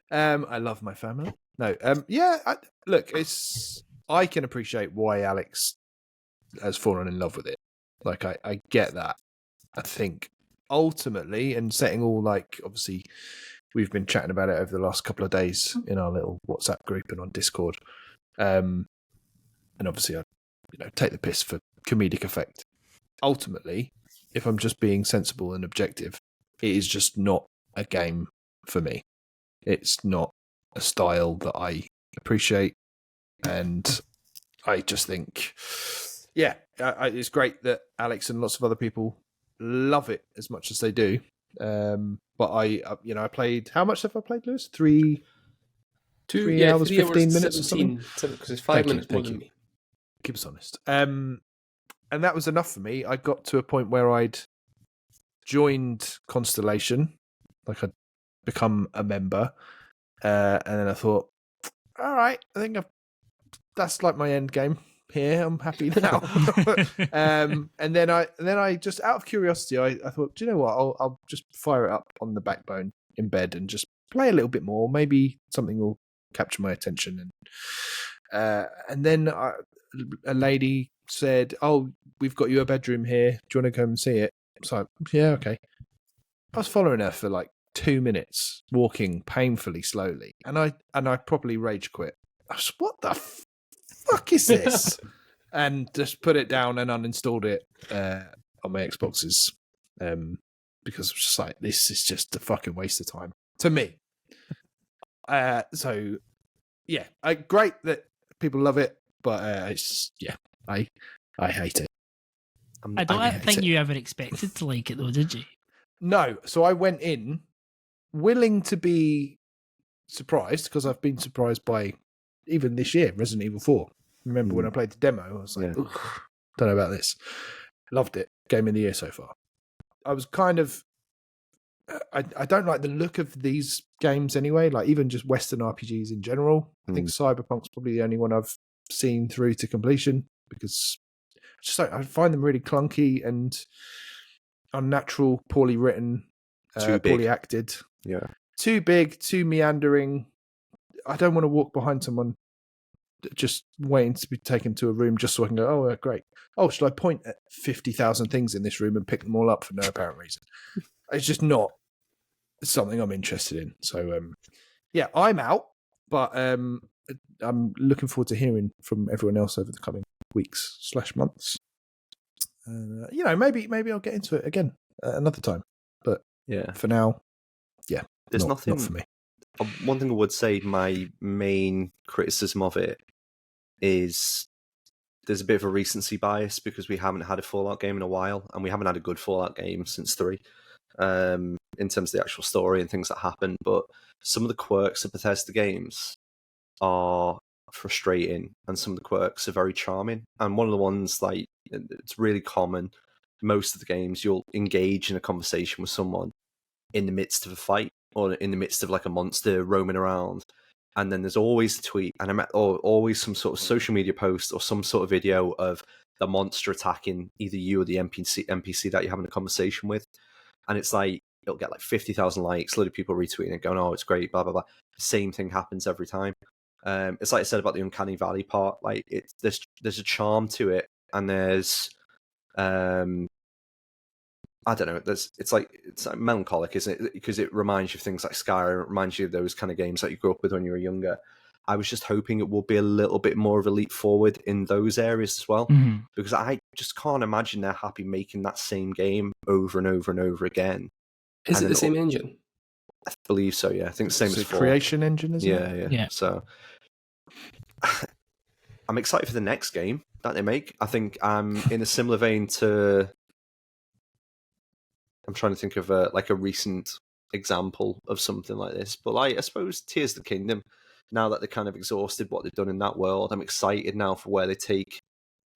I love my family. No, I can appreciate why Alex has fallen in love with it. Like, I get that. I think ultimately, and setting all, like, obviously we've been chatting about it over the last couple of days in our little WhatsApp group and on Discord. And obviously I take the piss for comedic effect. Ultimately, if I'm just being sensible and objective, it is just not a game for me. It's not a style that I appreciate, and I just think, yeah, it's great that Alex and lots of other people love it as much as they do. But I played. How much have I played, Lewis? 3 hours, 15 minutes or something? Because it's 5 minutes more than me. Keep us honest. And that was enough for me. I got to a point where I'd joined Constellation, like I'd become a member, and then I thought, all right, I think that's like my end game here. I'm happy now. And then I just, out of curiosity, I thought, do you know what? I'll just fire it up on the Backbone in bed and just play a little bit more. Maybe something will capture my attention. And then a lady said, "Oh, we've got you a bedroom here. Do you want to come and see it?" So yeah, okay. I was following her for like 2 minutes, walking painfully slowly, and I properly rage quit. I was, what the fuck is this? And just put it down and uninstalled it on my Xboxes because I was just like, this is just a fucking waste of time to me. So yeah, great that people love it, but it's I hate it. I don't think you ever expected to like it though, did you? No. So I went in willing to be surprised, because I've been surprised by, even this year, Resident Evil 4. Remember when I played the demo, I was like, don't know about this. Loved it. Game of the year so far. I was kind of, I don't like the look of these games anyway, like even just Western RPGs in general. I think Cyberpunk's probably the only one I've seen through to completion, because I find them really clunky and unnatural, poorly written, poorly acted. Yeah. Too big, too meandering. I don't want to walk behind someone just waiting to be taken to a room just so I can go, oh, great. Oh, should I point at 50,000 things in this room and pick them all up for no apparent reason? It's just not something I'm interested in. So, yeah, I'm out, but I'm looking forward to hearing from everyone else over the coming weeks/months. Maybe I'll get into it again another time. But yeah, for now, yeah, there's nothing not for me. One thing I would say, my main criticism of it is there's a bit of a recency bias, because we haven't had a Fallout game in a while, and we haven't had a good Fallout game since 3, in terms of the actual story and things that happen. But some of the quirks of Bethesda games are frustrating, and some of the quirks are very charming. And one of the ones, like, it's really common, most of the games, you'll engage in a conversation with someone in the midst of a fight, or in the midst of like a monster roaming around, and then there's always a tweet or always some sort of social media post or some sort of video of the monster attacking either you or the NPC that you're having a conversation with, and it's like it'll get like 50,000 likes, a load of people retweeting it, going, "Oh, it's great," blah blah blah. Same thing happens every time. It's like I said about the Uncanny Valley part. Like there's a charm to it, and there's I don't know. It's like melancholic, isn't it? Because it reminds you of things like Skyrim. It reminds you of those kind of games that you grew up with when you were younger. I was just hoping it will be a little bit more of a leap forward in those areas as well, because I just can't imagine they're happy making that same game over and over and over again. Is it the same engine? I believe so. Yeah, I think the same as 4. Creation engine, isn't it? Yeah. So I'm excited for the next game that they make. I think I'm in a similar vein to. I'm trying to think of a recent example of something like this, but like I suppose Tears of the Kingdom. Now that they're kind of exhausted what they've done in that world, I'm excited now for where they take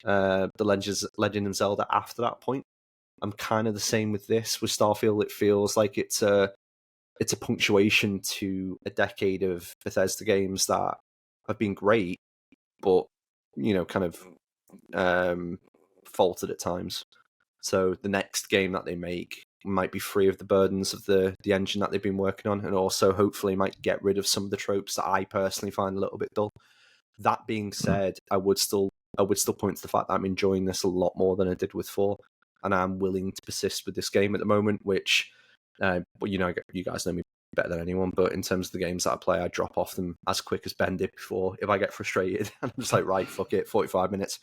the Legend of Zelda after that point. I'm kind of the same with this. With Starfield, it feels like it's a punctuation to a decade of Bethesda games that have been great, but kind of faltered at times. So the next game that they make might be free of the burdens of the engine that they've been working on, and also hopefully might get rid of some of the tropes that I personally find a little bit dull. That being said, I would still point to the fact that I'm enjoying this a lot more than I did with 4, and I'm willing to persist with this game at the moment, which, you guys know me better than anyone, but in terms of the games that I play, I drop off them as quick as Ben did before. If I get frustrated, I'm just like, right, fuck it, 45 minutes.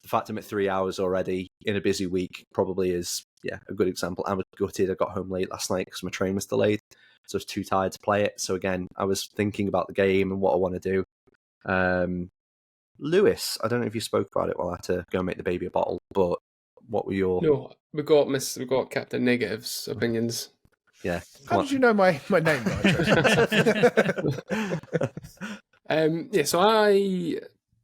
The fact I'm at 3 hours already in a busy week probably is, a good example. I was gutted. I got home late last night because my train was delayed, so I was too tired to play it. So again, I was thinking about the game and what I want to do. Lewis, I don't know if you spoke about it while I had to go and make the baby a bottle, but what were your... No, we got Captain Negative's opinions. Yeah. How did you know my name? So I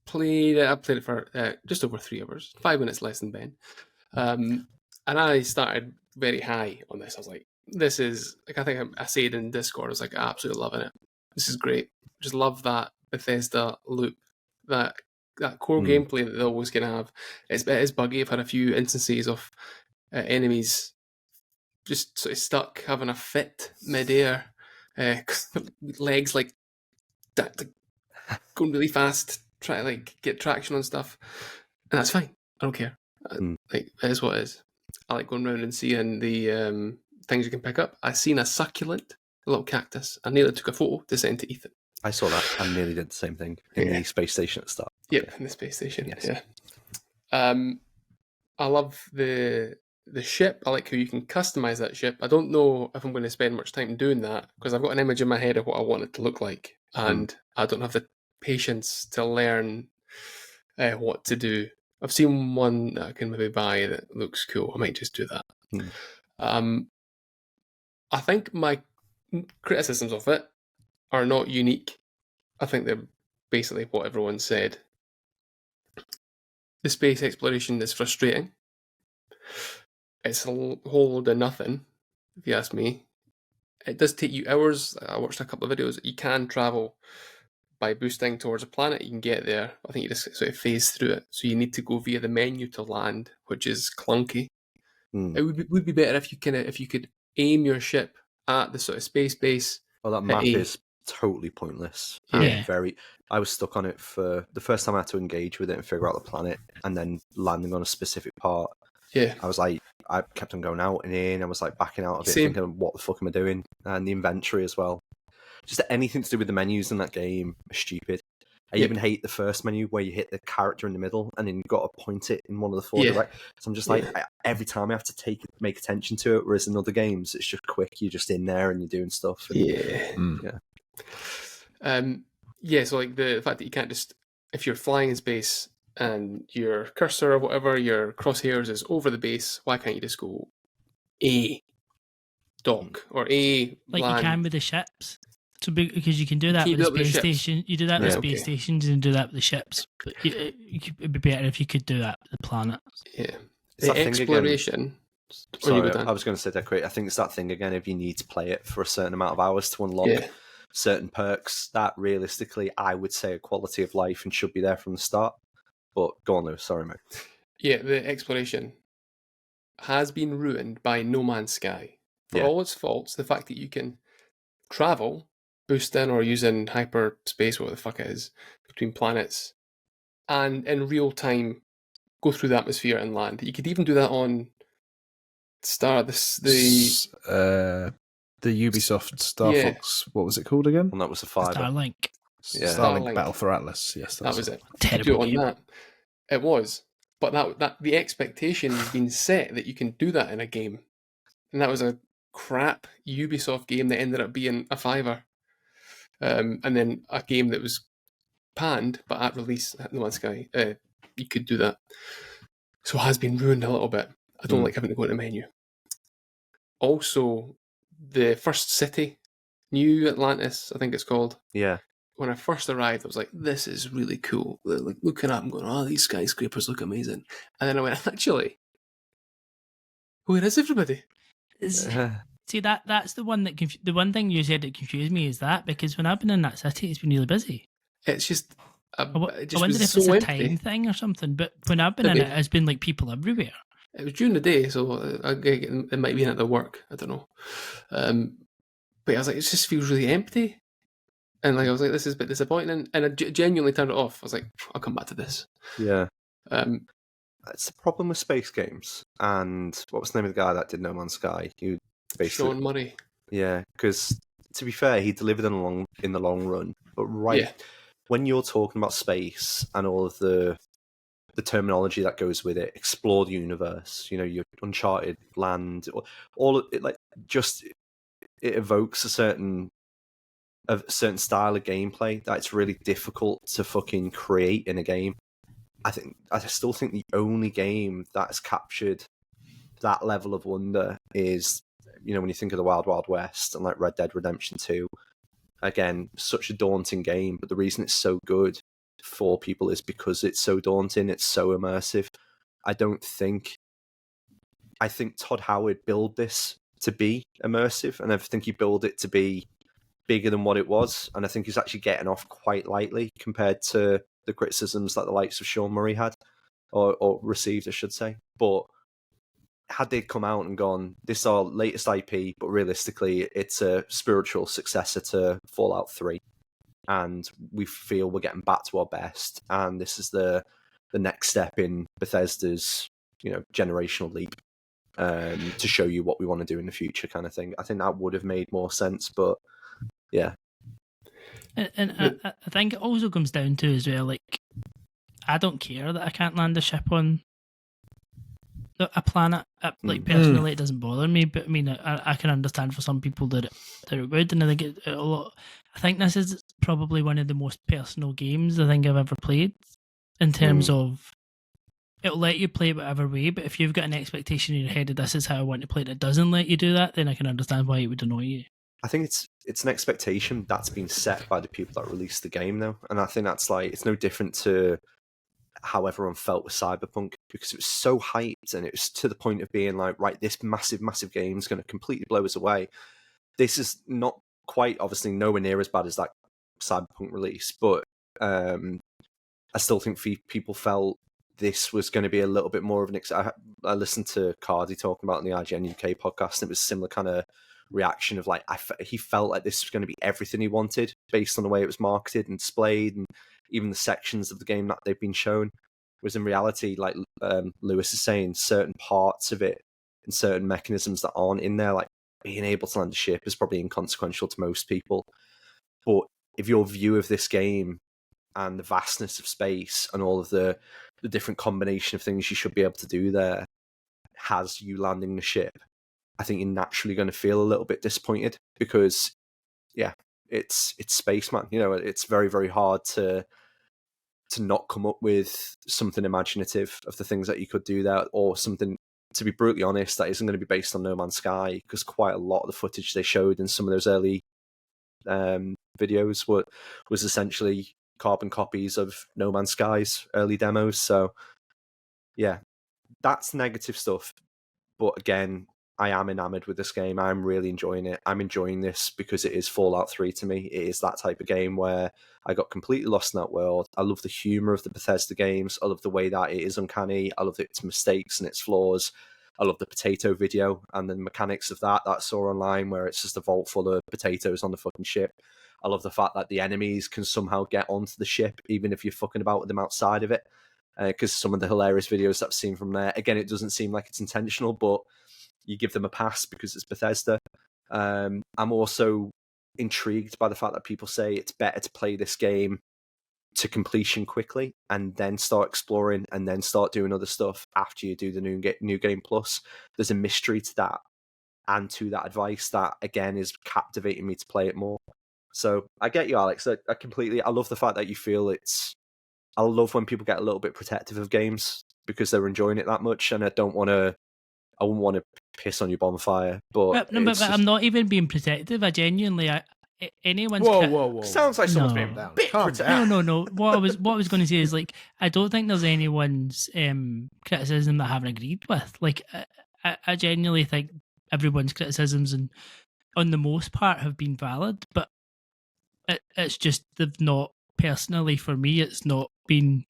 played it for just over 3 hours, 5 minutes less than Ben. And I started very high on this. I was like, this is, like, I think I said in Discord, I was like, absolutely loving it. This is great. Just love that Bethesda loop, that core gameplay that they always can have. It is buggy. I've had a few instances of enemies just sort of stuck, having a fit midair, legs like going really fast, try to like get traction on stuff, and that's fine. I don't care. Like, it is what it is. I like going around and seeing the things you can pick up. I seen a succulent, a little cactus. I nearly took a photo to send to Ethan. I saw that. I nearly did the same thing in the space station at the start. Yep, in the space station. Yes. Yeah. I love the ship. I like how you can customize that ship. I don't know if I'm going to spend much time doing that because I've got an image in my head of what I want it to look like, and I don't have the patience to learn what to do. I've seen one that I can maybe buy that looks cool. I might just do that. I think my criticisms of it are not unique. I think they're basically what everyone said. The space exploration is frustrating. It's a whole load of nothing, if you ask me. It does take you hours. I watched a couple of videos. You can travel by boosting towards a planet. You can get there. I think you just sort of phase through it. So you need to go via the menu to land, which is clunky. It would be better if you could aim your ship at the sort of space base. Well, that map is totally pointless. Yeah. I was stuck on it for the first time I had to engage with it and figure out the planet, and then landing on a specific part. Yeah. I was like, I kept on going out and in. I was like backing out of it, Same. thinking, what the fuck am I doing? And the inventory as well. Just anything to do with the menus in that game are stupid. I even hate the first menu where you hit the character in the middle and then you've got to point it in one of the four directions. So I'm just like, every time I have to make attention to it, whereas in other games, it's just quick. You're just in there and you're doing stuff. And, so like the fact that you can't just, if you're flying in space and your cursor or whatever, your crosshairs is over the base, why can't you just go A dock or A like land? you can with the ships? So because you can do that with the space station, you do that with space stations and do that with the ships. But it'd be better if you could do that with the planets. Yeah, the exploration. Sorry, I was going to say that quick. I think it's that thing again. If you need to play it for a certain amount of hours to unlock certain perks, that realistically, I would say a quality of life and should be there from the start. But go on, Lewis. Sorry, mate. Yeah, the exploration has been ruined by No Man's Sky. For all its faults, the fact that you can travel, boosting or using hyperspace, whatever the fuck it is, between planets, and in real time go through the atmosphere and land. You could even do that on the Ubisoft Star Fox. What was it called again? And that was a fiver. Starlink. Starlink Battle for Atlas. Yes, that was it. Terrible on that. It was, but that the expectation has been set that you can do that in a game, and that was a crap Ubisoft game that ended up being a fiver. And then a game that was panned, but at release, No Man's Sky, you could do that. So it has been ruined a little bit. I don't like having to go to the menu. Also, the first city, New Atlantis, I think it's called. Yeah. When I first arrived, I was like, this is really cool. Like looking up and going, oh, these skyscrapers look amazing. And then I went, actually, where is everybody? See, that's the one that the one thing you said that confused me is that, because when I've been in that city, it's been really busy. It's just, I wonder if it's a time thing or something. But when I've been in it, it's been like people everywhere. It was during the day, so it might be in at the work. I don't know. But I was like, it just feels really empty. And like I was like, this is a bit disappointing. And I genuinely turned it off. I was like, I'll come back to this. Yeah. It's the problem with space games. And what was the name of the guy that did No Man's Sky? Sean Murray. Yeah, because to be fair, he delivered in the long run. But when you're talking about space and all of the terminology that goes with it, explore the universe, your uncharted land, all of it, like just it evokes a certain a certain style of gameplay that it's really difficult to fucking create in a game. I still think the only game that's captured that level of wonder is, when you think of the Wild Wild West and like Red Dead Redemption 2, again, such a daunting game, but the reason it's so good for people is because it's so daunting, it's so immersive. I think Todd Howard built this to be immersive, and I think he built it to be bigger than what it was, and I think he's actually getting off quite lightly compared to the criticisms that the likes of Sean Murray had, or received, I should say. But had they come out and gone, this is our latest IP, but realistically, it's a spiritual successor to Fallout 3, and we feel we're getting back to our best, and this is the next step in Bethesda's, generational leap, to show you what we want to do in the future, kind of thing. I think that would have made more sense, but yeah. And I think it also comes down to as well, like, I don't care that I can't land a ship on a planet. Like, personally, it doesn't bother me, but I mean, I can understand for some people that it would, and I think I think this is probably one of the most personal games I think I've ever played, in terms of it'll let you play it whatever way, but if you've got an expectation in your head that this is how I want to play it, it doesn't let you do that, then I can understand why it would annoy you. I think it's an expectation that's been set by the people that released the game, though, and I think that's like, it's no different to how everyone felt with Cyberpunk, because it was so hyped and it was to the point of being like, right, this massive game is going to completely blow us away. This is not quite, obviously, nowhere near as bad as that Cyberpunk release, but I still think people felt this was going to be a little bit more of an... I listened to Cardi talking about it in the IGN UK podcast, and it was a similar kind of reaction of like, he felt like this was going to be everything he wanted based on the way it was marketed and displayed, and even the sections of the game that they've been shown. Was in reality, like Lewis is saying, certain parts of it and certain mechanisms that aren't in there, like being able to land a ship, is probably inconsequential to most people. But if your view of this game and the vastness of space and all of the different combination of things you should be able to do there has you landing the ship, I think you're naturally going to feel a little bit disappointed, because it's space, man. It's very, very hard to not come up with something imaginative of the things that you could do there, or something, to be brutally honest, that isn't going to be based on No Man's Sky, because quite a lot of the footage they showed in some of those early videos was essentially carbon copies of No Man's Sky's early demos. So yeah, that's negative stuff. But again, I am enamored with this game. I'm really enjoying it. I'm enjoying this because it is Fallout 3 to me. It is that type of game where I got completely lost in that world. I love the humor of the Bethesda games. I love the way that it is uncanny. I love its mistakes and its flaws. I love the potato video and the mechanics of that I saw online, where it's just a vault full of potatoes on the fucking ship. I love the fact that the enemies can somehow get onto the ship, even if you're fucking about with them outside of it. Because some of the hilarious videos that I've seen from there, again, it doesn't seem like it's intentional, but you give them a pass because it's Bethesda. I'm also intrigued by the fact that people say it's better to play this game to completion quickly and then start exploring and then start doing other stuff after you do the new game plus. There's a mystery to that, and to that advice that, again, is captivating me to play it more. So I get you, Alex. I love the fact that you feel I love when people get a little bit protective of games because they're enjoying it that much, and I wouldn't want to piss on your bonfire, but I'm not even being protective. I genuinely, anyone's whoa. Sounds like someone's being down. No. What I was going to say is, like, I don't think there's anyone's criticism that I haven't agreed with. Like, I genuinely think everyone's criticisms, and on the most part, have been valid. But it's just they've not, personally for me, it's not been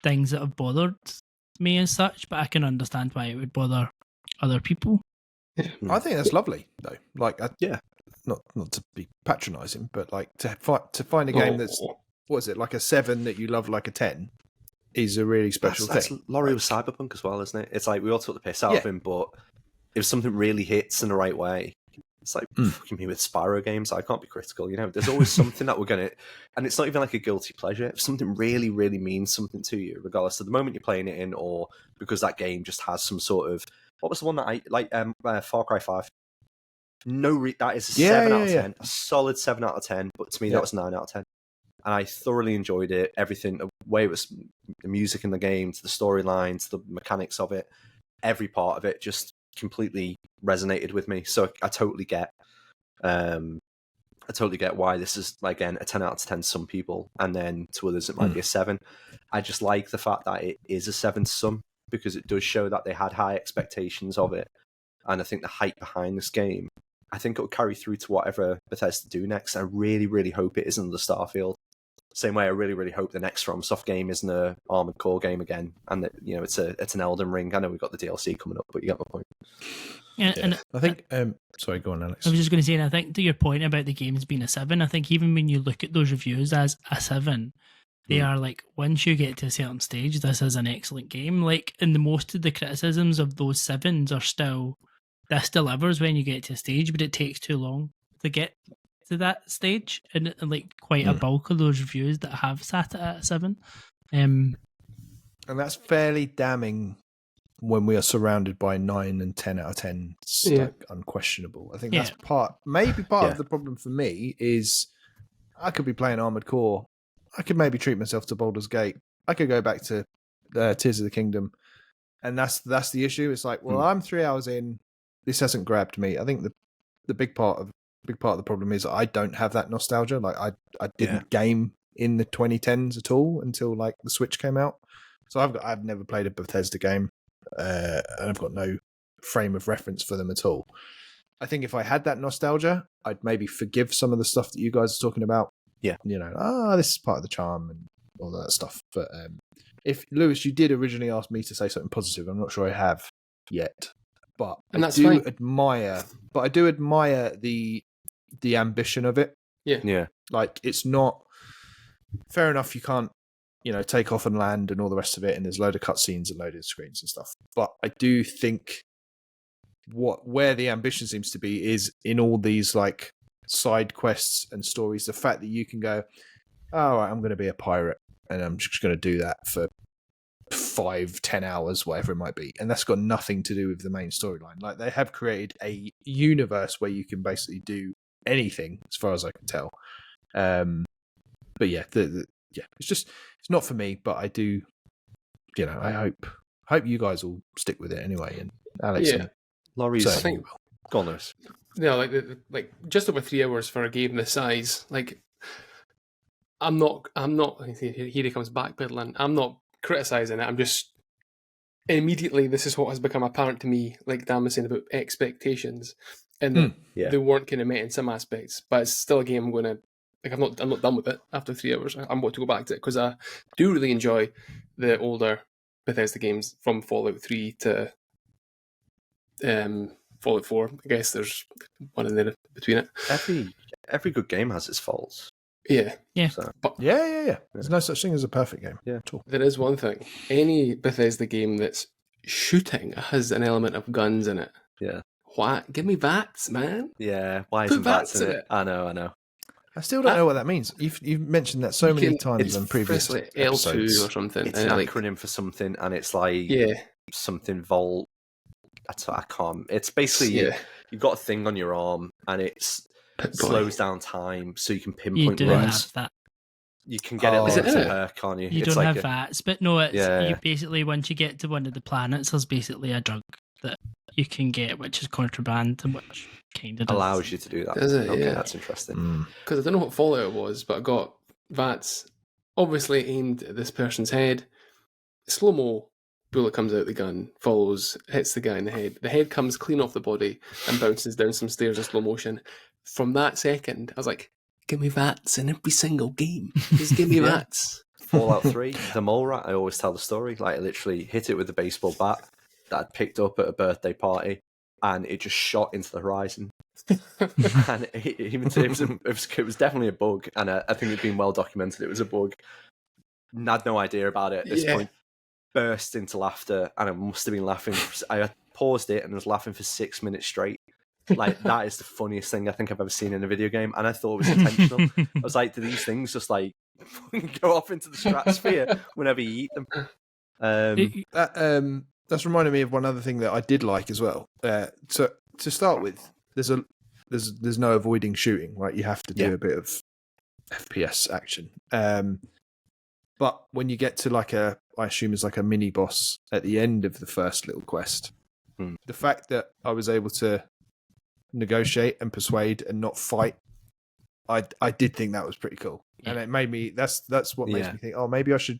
things that have bothered me as such. But I can understand why it would bother other people. Yeah. I think that's lovely, though. Like, not to be patronising, but like to find a game that's, what is it, like a 7 that you love like a 10 is a really special thing. That's Laurie with Cyberpunk as well, isn't it? It's like we all took the piss out of him, but if something really hits in the right way, it's like fucking me with Spyro games. I can't be critical, There's always something that we're gonna, and it's not even like a guilty pleasure. If something really, really means something to you, regardless of the moment you're playing it in, or because that game just has some sort of, what was the one that I like? Far Cry 5. that is a 7 out of 10, a solid 7 out of 10. But to me, that was 9 out of 10. And I thoroughly enjoyed it. Everything, the way it was, the music in the game, to the storyline, to the mechanics of it, every part of it just completely resonated with me. So I totally get, why this is, again, a 10 out of 10 to some people, and then to others it might be a 7. I just like the fact that it is a 7 to some, because it does show that they had high expectations of it. And I think the hype behind this game, I think it'll carry through to whatever Bethesda do next. I really, really hope it isn't the Starfield. Same way I really, really hope the next FromSoft game isn't a Armored Core game again, and that it's an Elden Ring. I know we've got the DLC coming up, but you get my point. Yeah, and I think. Sorry, go on, Alex. I was just going to say, and I think to your point about the games being a 7, I think even when you look at those reviews as a 7, they are like, once you get to a certain stage, this is an excellent game. And most of the criticisms of those 7s are still, this delivers when you get to a stage, but it takes too long to get to that stage, and quite a bulk of those reviews that have sat at a 7. And that's fairly damning when we are surrounded by 9 and 10 out of 10. Unquestionable. I think that's maybe part of the problem for me is I could be playing Armored Core. I could maybe treat myself to Baldur's Gate. I could go back to Tears of the Kingdom, and that's the issue. It's like, well, I'm 3 hours in. This hasn't grabbed me. I think the big part of the problem is I don't have that nostalgia. I didn't game in the 2010s at all until the Switch came out. So I've never played a Bethesda game, and I've got no frame of reference for them at all. I think if I had that nostalgia, I'd maybe forgive some of the stuff that you guys are talking about. Yeah, this is part of the charm and all that stuff. But if Lewis, you did originally ask me to say something positive, I'm not sure I have yet. But I do admire the ambition of it. Yeah. It's not fair enough. You can't, take off and land and all the rest of it. And there's a load of cutscenes and loaded screens and stuff. But I do think where the ambition seems to be is in all these side quests and stories. The fact that you can go, all right, I'm going to be a pirate and I'm just going to do that for 5-10 hours, whatever it might be, and that's got nothing to do with the main storyline. They have created a universe where you can basically do anything, as far as I can tell. But it's not for me. But I do, I hope you guys will stick with it anyway. And Alex, Laurie's, I think, go on, Lewis. Yeah, just over 3 hours for a game this size. I'm not. Here he comes backpedaling. I'm not criticizing it. I'm just immediately. This is what has become apparent to me. Like Dan was saying about expectations, and that they weren't kind of met in some aspects. But it's still a game I'm going to. I'm not done with it after 3 hours. I'm going to go back to it because I do really enjoy the older Bethesda games, from Fallout 3 to Fallout 4. I guess there's one in there between it. Every good game has its faults. Yeah. So. But There's no such thing as a perfect game. Yeah. There is one thing. Any Bethesda game that's shooting has an element of guns in it. Yeah. What? Give me VATS, man. Yeah. Why isn't VATS in it? I know. I still don't know what that means. You've mentioned that so many times on previous episodes. L2 or something. It's an acronym for something, and it's something Volt. I can't. It's basically you've got a thing on your arm, and it slows down time, so you can pinpoint runs. Have that. You can get it as a perk, can't you? You don't have VATS, but no, it's you basically, once you get to one of the planets, there's basically a drug that you can get, which is contraband, and which kind of allows you to do that. Does it? Okay, that's interesting. Because I don't know what Fallout was, but I got VATS obviously aimed at this person's head. Slow-mo, bullet comes out the gun, follows, hits the guy in the head. The head comes clean off the body and bounces down some stairs in slow motion. From that second, I was like, give me VATS in every single game. Just give me VATS. Fallout 3, the mole rat, I always tell the story. I literally hit it with a baseball bat that I'd picked up at a birthday party, and it just shot into the horizon. And it was definitely a bug, and I think it'd been well documented it was a bug. And I had no idea about it at this point. Burst into laughter, and I must have been laughing. I paused it and was laughing for 6 minutes straight. That is the funniest thing I think I've ever seen in a video game, and I thought it was intentional. I was like, do these things just go off into the stratosphere whenever you eat them? That's reminded me of one other thing that I did like as well. So to start with, there's there's no avoiding shooting, right? You have to do a bit of FPS action. But when you get to like I assume it's like a mini boss at the end of the first little quest, the fact that I was able to negotiate and persuade and not fight, I did think that was pretty cool. And it made me, that's what makes me think, oh, maybe I should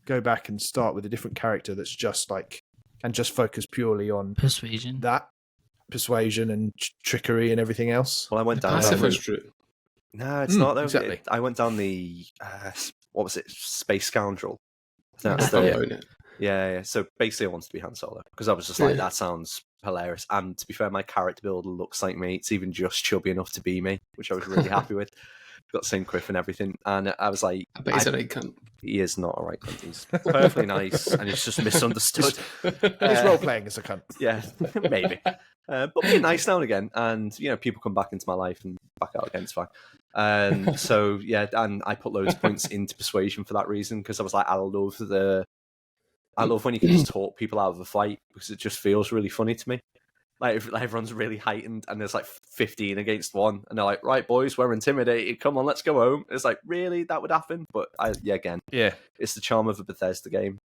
go back and start with a different character that's just like, and just focus purely on persuasion and trickery and everything else. Well, I went down passive that is true. No, it's not though. Exactly. I went down the what was it? Space Scoundrel. That's Yeah. So basically, I wanted to be Han Solo because I was just like, that sounds hilarious. And to be fair, my character builder looks like me. It's even just chubby enough to be me, which I was really happy with. Got the same quiff and everything, and I was like, I bet he's a right cunt. He is not a right cunt. He's perfectly nice, and he's just misunderstood. He's role playing as a cunt. Yeah, maybe. But being nice now and again, and people come back into my life and back out again. It's fine. So yeah, and I put loads of points into persuasion for that reason because I was like, I love when you can just talk people out of a fight because it just feels really funny to me. Like if everyone's really heightened and there's like 15 against 1 and they're like, right boys, we're intimidated, come on, let's go home. It's like, really, that would happen? But it's the charm of a Bethesda game.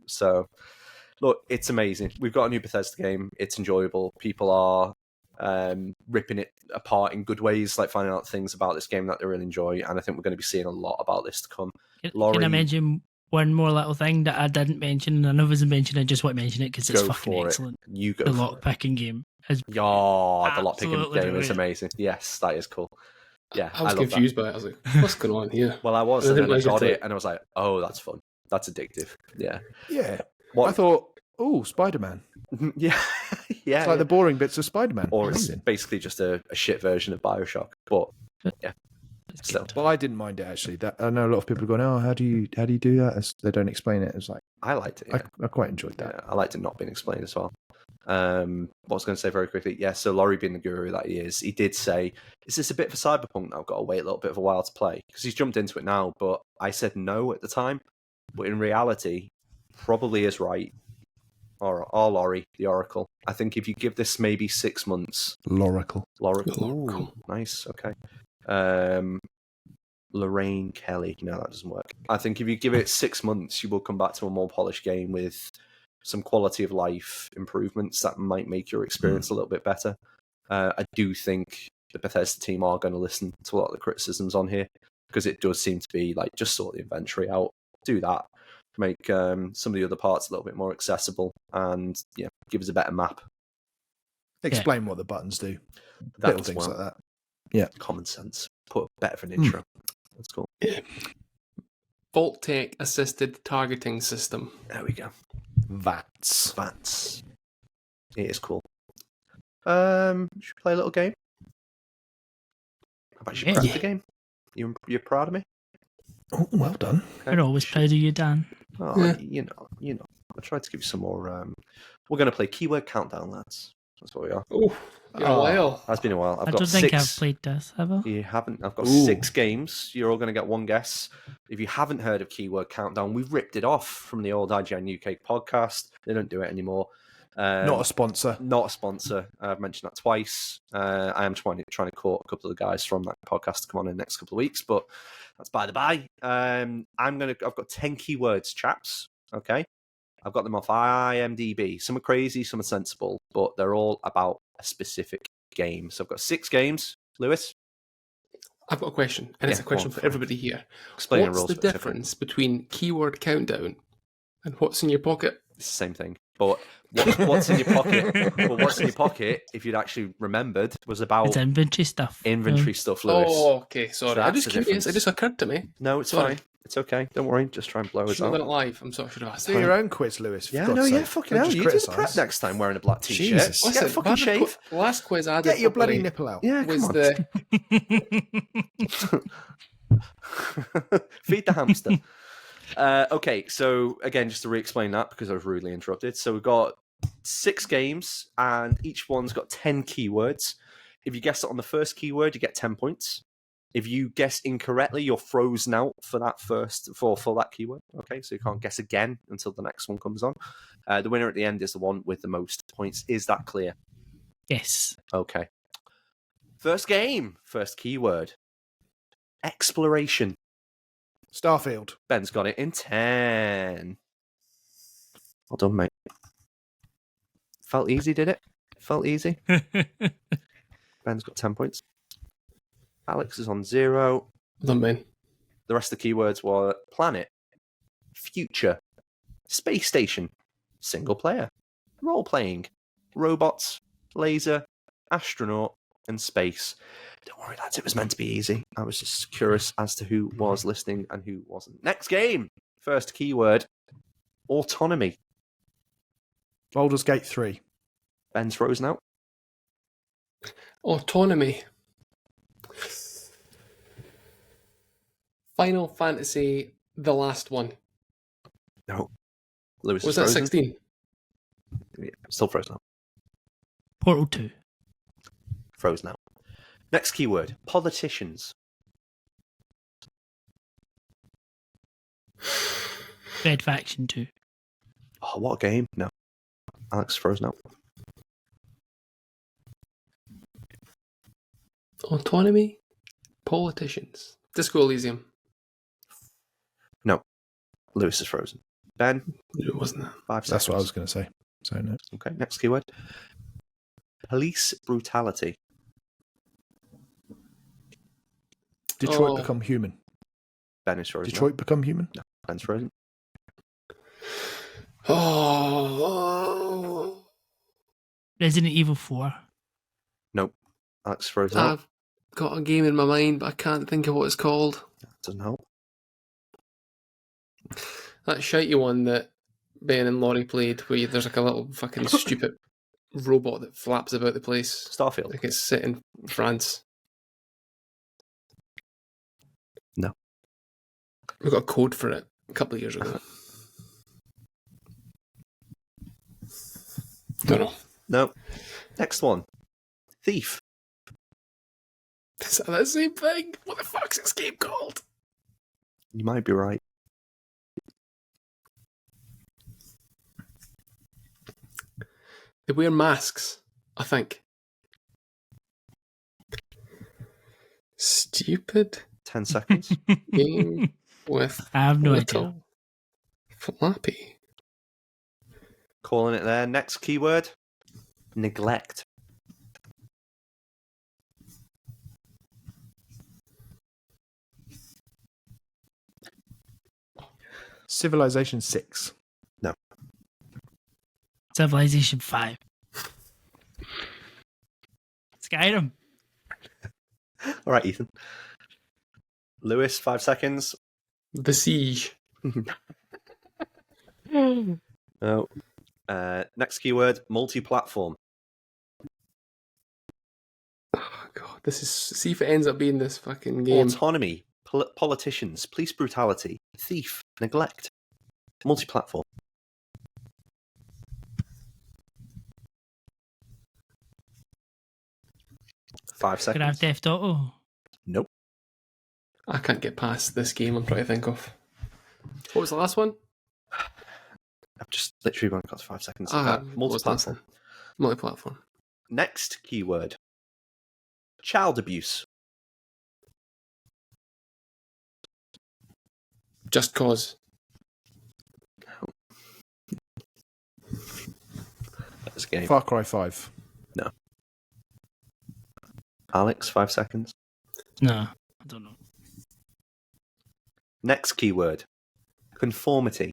So look, it's amazing. We've got a new Bethesda game. It's enjoyable. People are ripping it apart in good ways, like finding out things about this game that they really enjoy. And I think we're going to be seeing a lot about this to come. Can I mention one more little thing that I didn't mention, and I know I wasn't mentioning, I just want to mention it because it's fucking excellent. You go. The lockpicking game is the lockpicking game is amazing. Yes, that is cool. Yeah, I was confused by it. I was like, what's going on here? Well, I was, and then I got it, and I was like, oh, that's fun. That's addictive. Yeah. Yeah. I thought, oh, Spider-Man. Yeah. Yeah. It's like the boring bits of Spider-Man. Or it's basically just a shit version of BioShock. But yeah. Well, I didn't mind it actually. That I know a lot of people are going, oh, how do you do that? They don't explain it. It's like I liked it. Yeah. I quite enjoyed that. Yeah, I liked it not being explained as well. What I was going to say very quickly, so Laurie being the guru that he is, he did say, is this a bit for Cyberpunk that I've got to wait a little bit of a while to play? Because he's jumped into it now, but I said no at the time. But in reality, probably is right. Or Laurie, the Oracle. I think if you give this maybe 6 months... Loracle. Ooh, nice, okay. Lorraine Kelly. No, that doesn't work. I think if you give it 6 months, you will come back to a more polished game with some quality of life improvements that might make your experience a little bit better. I do think the Bethesda team are going to listen to a lot of the criticisms on here because it does seem to be like just sort the inventory out, do that, make some of the other parts a little bit more accessible, and give us a better map. Explain what the buttons do. Little things like that. Yeah, common sense. Put better of an intro. That's cool. Yeah. Vault-Tec assisted targeting system. There we go. VATS. It is cool. Should we play a little game? I've actually prepped the game. You're proud of me? Oh, well done. Okay. We're always proud of you, Dan. Oh, you know. I tried to give you some more. We're going to play Keyword Countdown, lads. That's what we are. Oh, a while. It's been a while. I don't think I've played this, have I? You haven't. I've got 6 games. You're all going to get one guess. If you haven't heard of Keyword Countdown, we've ripped it off from the old IGN UK podcast. They don't do it anymore. Not a sponsor. I've mentioned that twice. I am trying to court a couple of the guys from that podcast to come on in the next couple of weeks, but that's by the by. I've got 10 keywords, chaps. Okay. I've got them off IMDb. Some are crazy, some are sensible, but they're all about a specific game. So I've got 6 games. Lewis? I've got a question, and it's a question for everybody here. Explain the rules. What's the difference between Keyword Countdown and what's in your pocket? It's the same thing. But what's in your pocket? Well, what's in your pocket, if you'd actually remembered, was about... It's inventory stuff. Stuff, Lewis. Oh, okay, sorry. So I'm just curious. It just occurred to me. No, it's fine. It's okay. Don't worry. Just try and blow us out. Should have done it live. I'm sorry. Should have asked. Do your own quiz, Lewis. Fucking hell. You do the prep next time wearing a black t-shirt. Jesus. Get a fucking shave. Last quiz I did. Get your bloody nipple out. Yeah, was come on. Feed the hamster. Okay, so again, just to re-explain that because I was rudely interrupted. So we've got 6 games, and each one's got 10 keywords. If you guess it on the first keyword, you get 10 points. If you guess incorrectly, you're frozen out for that for that keyword. Okay, so you can't guess again until the next one comes on. The winner at the end is the one with the most points. Is that clear? Yes. Okay. First game. First keyword. Exploration. Starfield. Ben's got it in 10. Well done, mate. Felt easy, did it? Felt easy. Ben's got 10 points. Alex is on 0. Done, Ben. The rest of the keywords were planet, future, space station, single player, role playing, robots, laser, astronaut, and space. Don't worry, lads, it was meant to be easy. I was just curious as to who was listening and who wasn't. Next game. First keyword, autonomy. Baldur's Gate 3. Ben's frozen out. Autonomy. Final Fantasy, the last one. No. Lewis Was is that frozen. 16? Yeah, still frozen out. Portal 2. Frozen out. Next keyword, politicians. Red Faction 2. Oh, what a game. No. Alex is frozen out. Autonomy. Politicians. Disco Elysium. No. Lewis is frozen. Ben? It wasn't that. 5 seconds. That's what I was going to say. So no. Okay, next keyword. Police brutality. Detroit Become Human. Ben is frozen. Detroit Become Human? No, Ben's frozen. Oh. Resident Evil 4. Nope. Alex is frozen. out. I've got a game in my mind, but I can't think of what it's called. Doesn't help. That shitey one that Ben and Laurie played, where there's like a little fucking stupid robot that flaps about the place. Starfield. Like it's set in France. No. We got a code for it a couple of years ago. Don't know. No. Next one. Thief. Is that the same thing? What the fuck's this game called? You might be right. They wear masks, I think. Stupid 10 seconds. game with I have no idea. little Flappy. Calling it there. Next keyword. Neglect. Civilization 6. Civilization 5. Skyrim. All right, Ethan. Lewis, 5 seconds. The Siege. No. Next keyword, multi-platform. Oh god, this is. See if it ends up being this fucking game. Autonomy, politicians, police brutality, thief, neglect, multi-platform. 5 seconds. Grand Theft Auto. Nope. I can't get past this game I'm trying to think of. What was the last one? I've just literally only got 5 seconds. Multi-platform. Multi-platform. Next keyword, child abuse. Just Cause. That's a game. Far Cry 5. Alex, 5 seconds. No, I don't know. Next keyword, conformity.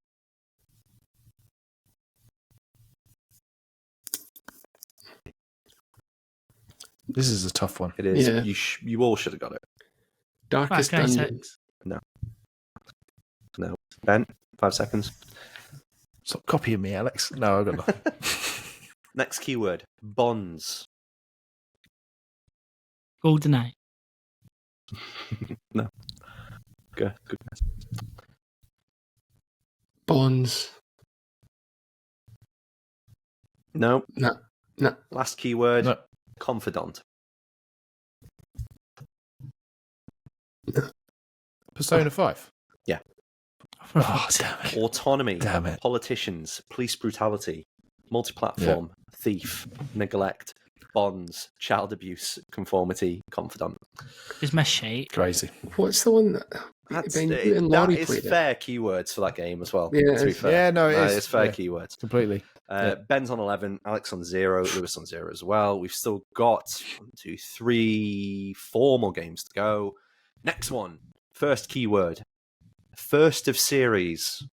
This is a tough one. It is. Yeah. You all should have got it. Darkest Far Cry Dungeon. 6. No. Ben, 5 seconds. Stop copying me, Alex. No, I've got nothing. Next keyword, bonds. GoldenEye. No. Good. Goodness. Bonds. No. No. Last keyword, No. confidant. Persona 5. For Oh, fuck's damn sake. it. Autonomy, Damn it. politicians, police brutality, multi-platform, thief, neglect, bonds, child abuse, conformity, confidant. It's my shite. Crazy. What's the one that Ben you and Laurie That is played? fair keywords for that game as well. Yeah, to be fair. Yeah, no, it is. It's fair Yeah. keywords. Completely. Ben's on 11, Alex on 0, Lewis on 0 as well. We've still got 1, 2, 3, 4 more games to go. Next one. First keyword. First of series.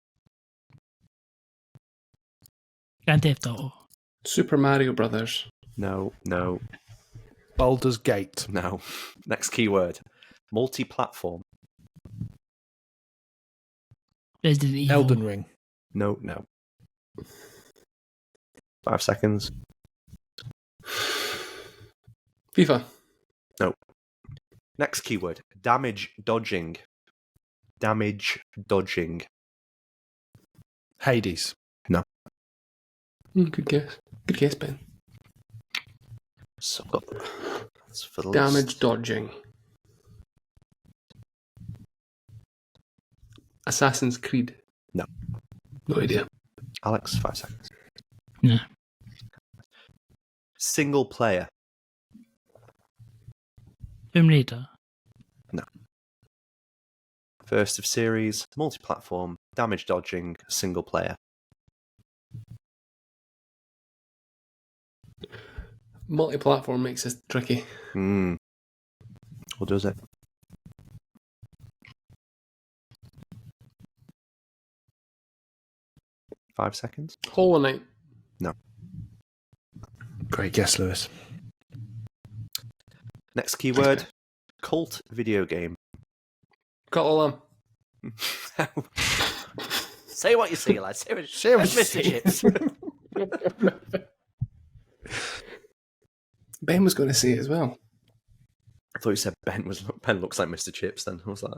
Grand Theft Auto. Super Mario Brothers. No. Baldur's Gate. No. Next keyword. Multi-platform. Resident Evil. Elden Ring. No. 5 seconds. FIFA. No. Next keyword. Damage dodging. Damage dodging. Hades. Good guess. Good guess, Ben. So I've got that's for the Damage list. dodging. Assassin's Creed. No. No idea. Alex, 5 seconds. No. Single player. Tomb Raider. First of series, multi-platform, damage dodging, single player. Multi-platform makes this tricky. What does it? Five seconds. Hollow Knight. Great guess, Lewis. Next keyword, cult video game. Cut all Say what you see, lads. Say what you Mr. see. Chips. Ben was going to say it as well. I thought you said Ben looks like Mr. Chips. Then I was like,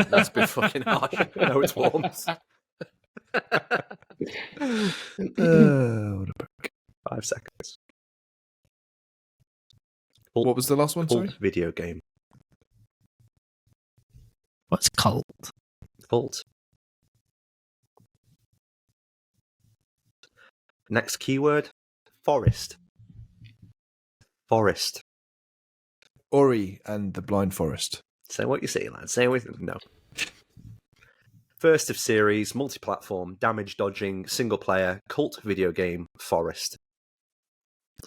that's a bit fucking harsh. No, it's Worms. What a book. 5 seconds. What was the last one? Cult Sorry. video game. What's cult? Cult. Next keyword, forest. Forest. Ori and the Blind Forest. Say what you see, lads. Say what you... No. First of series, multi-platform, damage dodging, single player, cult video game, forest.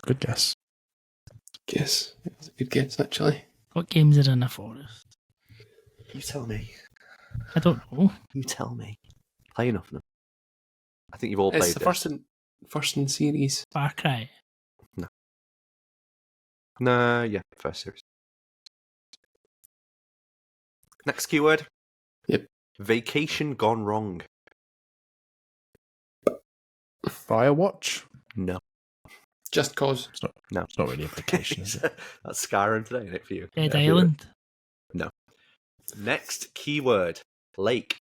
Good guess. Guess. That's a good guess, actually. What games are in a forest? You tell me. I don't know. You tell me. Play enough of them. I think you've all It's played the this. first in series. Far Cry. No, yeah, first series. Next keyword. Yep. Vacation gone wrong. Firewatch. No. Just Cause. It's not really a vacation, is it? That's Skyrim today, isn't it, for you? Dead Yeah, Island. No. Next keyword. Lake.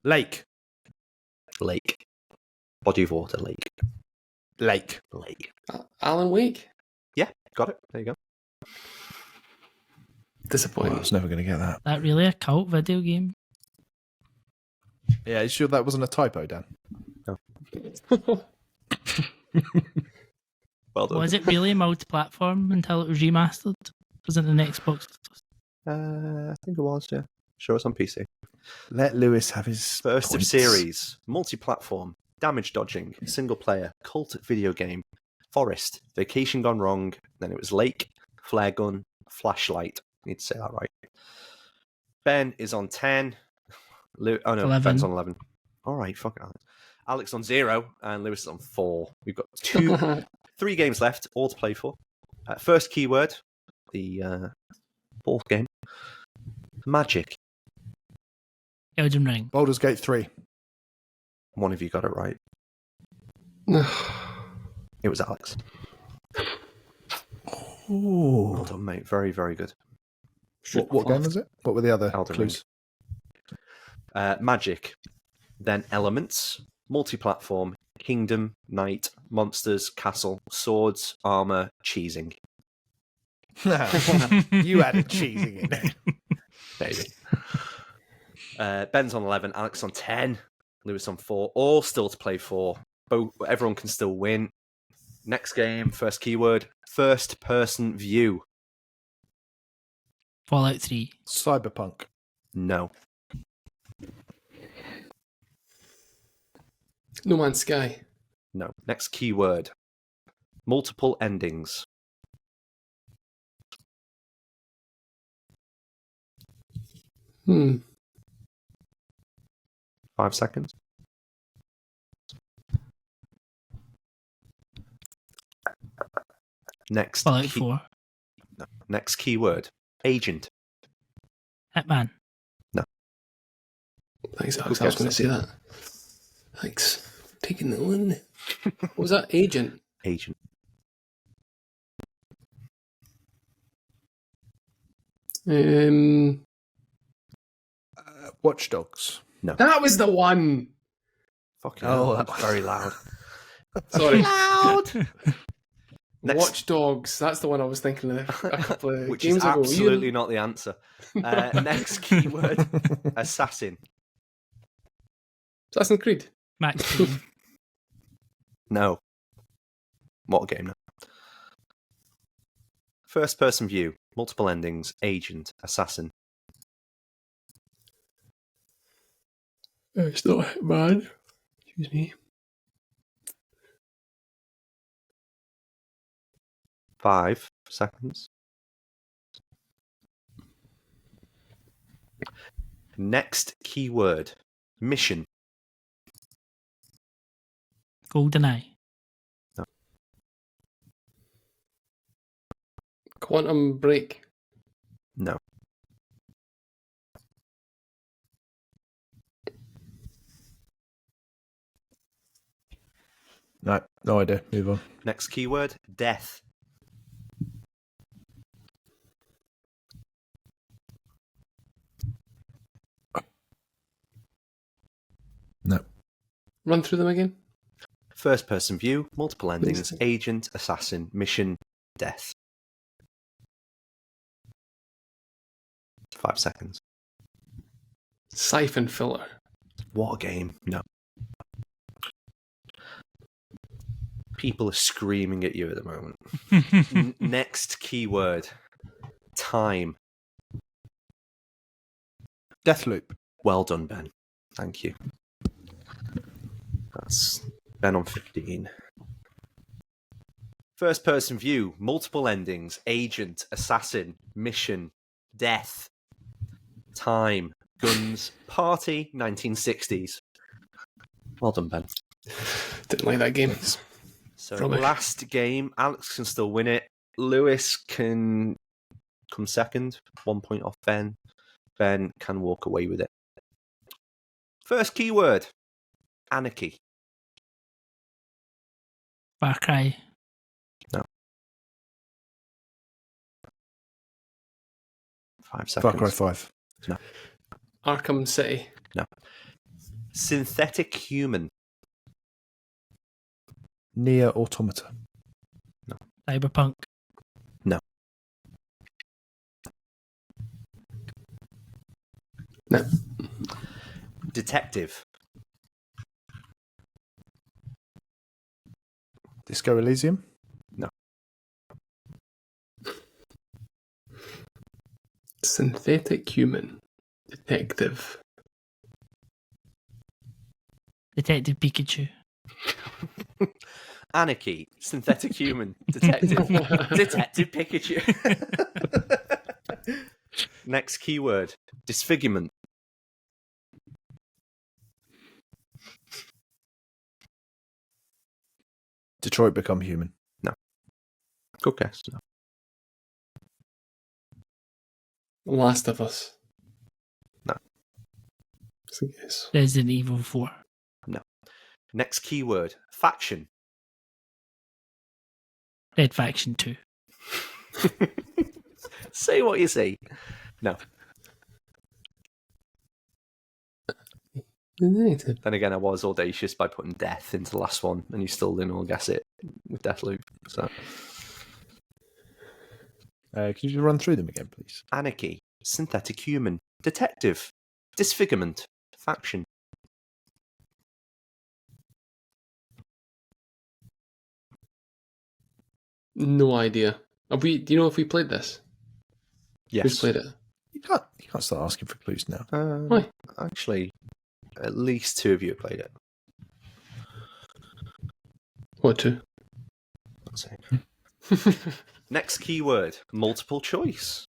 Lake. Lake. Body of water, lake. Lake. Lake. Alan Wake. Yeah, got it. There you go. Well, Disappointing. I was never going to get that. That really a cult video game? Yeah, you sure that wasn't a typo, Dan? Well done. Was it really multi-platform until it was remastered? Was it the next Xbox? I think it was, yeah. Sure, it's on PC. Let Lewis have his First points. of series, multi-platform, damage dodging, single player, cult video game, forest, vacation gone wrong, then it was lake, flare gun, flashlight. I need to say that right. Ben is on 10. Oh no, 11. Ben's on 11. All right, fuck it. Alex on 0, and Lewis is on 4. We've got 3 games left, all to play for. First keyword, the fourth game, magic. Elden Ring. Baldur's Gate 3. One of you got it right. It was Alex. Well Ooh. done, mate. Very, very good. What game was it? What were the other Elden clues? Magic, then elements, multi-platform, kingdom, knight, monsters, castle, swords, armor, cheesing. You added cheesing in there. Maybe. Ben's on 11, Alex on 10, Lewis on 4. All still to play for. Everyone can still win. Next game, first keyword, first-person view. Fallout 3. Cyberpunk. No. No Man's Sky. No. Next keyword, multiple endings. Hmm. 5 seconds. Next, Fallout 4. No. Next keyword, agent. Hitman. Thanks, Who Alex. I was gets going it? to say that. Thanks for taking the one. What was that? Agent. Agent. Watch Dogs. No. That was the one. Fucking Oh, hell, that's very loud. Sorry. Loud! Next- Watch Dogs. That's the one I was thinking of a couple of Which games is ago. absolutely not the answer. Next keyword, assassin. Assassin's Creed. Max Payne. No. What game now? First person view, multiple endings, agent, assassin. It's not Hitman. Excuse me. 5 seconds. Next keyword, mission. GoldenEye. Quantum Break. No. No idea. Move on. Next keyword, death. No. Run through them again. First person view, multiple endings, Please. agent, assassin, mission, death. 5 seconds. Siphon Filler. What a game. No. People are screaming at you at the moment. Next keyword, time. Deathloop. Well done, Ben. Thank you. That's Ben on 15. First person view, multiple endings, agent, assassin, mission, death, time, guns, party, 1960s. Well done, Ben. Didn't like that game. So Rubbish. last game, Alex can still win it. Lewis can come second, 1 point off Ben. Ben can walk away with it. First keyword, anarchy. Far Cry. 5 seconds. Far Cry 5. Arkham City. Synthetic human. Near Automata. Cyberpunk. No. Detective. Disco Elysium. Synthetic Human. Detective. Detective Pikachu. Anarchy. Synthetic human. Detective. Detective Pikachu. Next keyword, disfigurement. Detroit Become Human. Good guess. No. Last of Us. No. That's a guess. Resident Evil 4. Next keyword, faction. Red Faction 2. Say what you say. No. Detective. Then again, I was audacious by putting death into the last one, and you still didn't all guess it with Deathloop. So, Can you just run through them again, please? anarchy, synthetic human, detective, disfigurement, faction. No idea. Do you know if we played this? Yes. Who's played it? You can't start asking for clues now. Why? Actually, at least 2 of you have played it. What two? Let's see. Next keyword, multiple choice.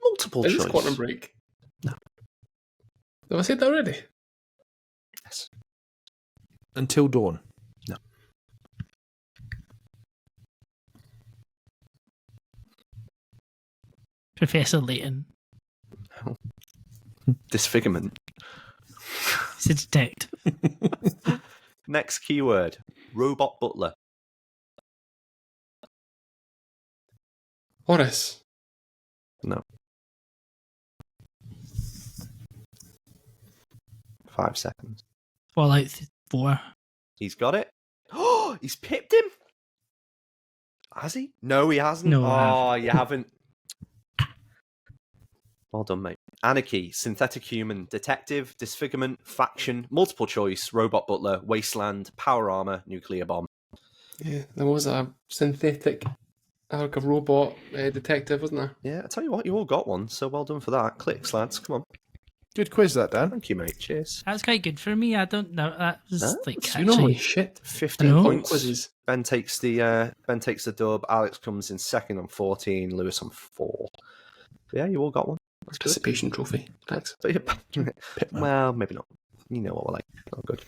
Multiple Is choice. this Quantum Break? No. Have I said that already? Yes. Until Dawn. No. Professor Layton. Disfigurement. He's a detective. Next keyword, robot butler. Horace. No. 5 seconds. Fallout 4. He's got it. Oh, he's pipped him. Has he? No, he hasn't. No, I oh, you haven't. Well done, mate. Anarchy, synthetic human, detective, disfigurement, faction, multiple choice, robot butler, wasteland, power armor, nuclear bomb. Yeah, there was a synthetic, like a robot detective, wasn't there? Yeah, I tell you what, you all got one, so well done for that. Clicks, lads. Come on. Good quiz, that, Dan. Thank you, mate. Cheers. That's quite good for me. I don't know. That was No, like You normally actually. shit. 15 No. points. Quizzes. Ben takes the dub. Alex comes in second on 14. Lewis on 4. Yeah, you all got one. That's good. Participation trophy. Thanks. Well, maybe not. You know what we're like. Not good.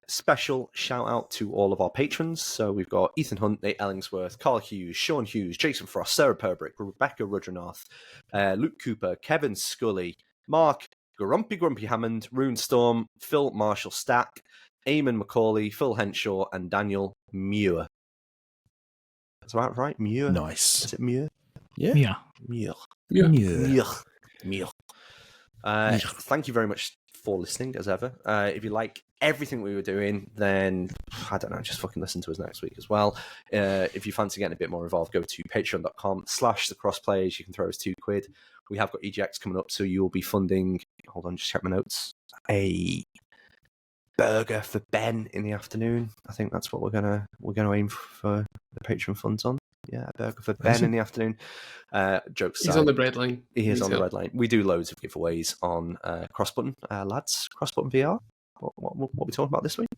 Special shout out to all of our patrons. So we've got Ethan Hunt, Nate Ellingsworth, Carl Hughes, Sean Hughes, Jason Frost, Sarah Perbrick, Rebecca Rudranath, Luke Cooper, Kevin Scully, Mark, Grumpy Hammond, Rune Storm, Phil Marshall Stack, Eamon Macaulay, Phil Henshaw, and Daniel Muir. Is that right? Muir? Nice. Is it Muir? Yeah. Yeah. Muir. Yeah. Muir. Thank you very much for listening, as ever. If you like everything we were doing, then, I don't know, just fucking listen to us next week as well. If you fancy getting a bit more involved, go to patreon.com/thecrossplayers. You can throw us £2. We have got EGX coming up, so you'll be funding, hold on, just check my notes, a burger for Ben in the afternoon. I think that's what we're gonna aim for the Patreon funds on. Yeah, a burger for Ben in the afternoon. Jokes aside. He's on the bread line. He is on the red line. We do loads of giveaways on Crossbutton. Lads, Crossbutton VR. What are we talking about this week?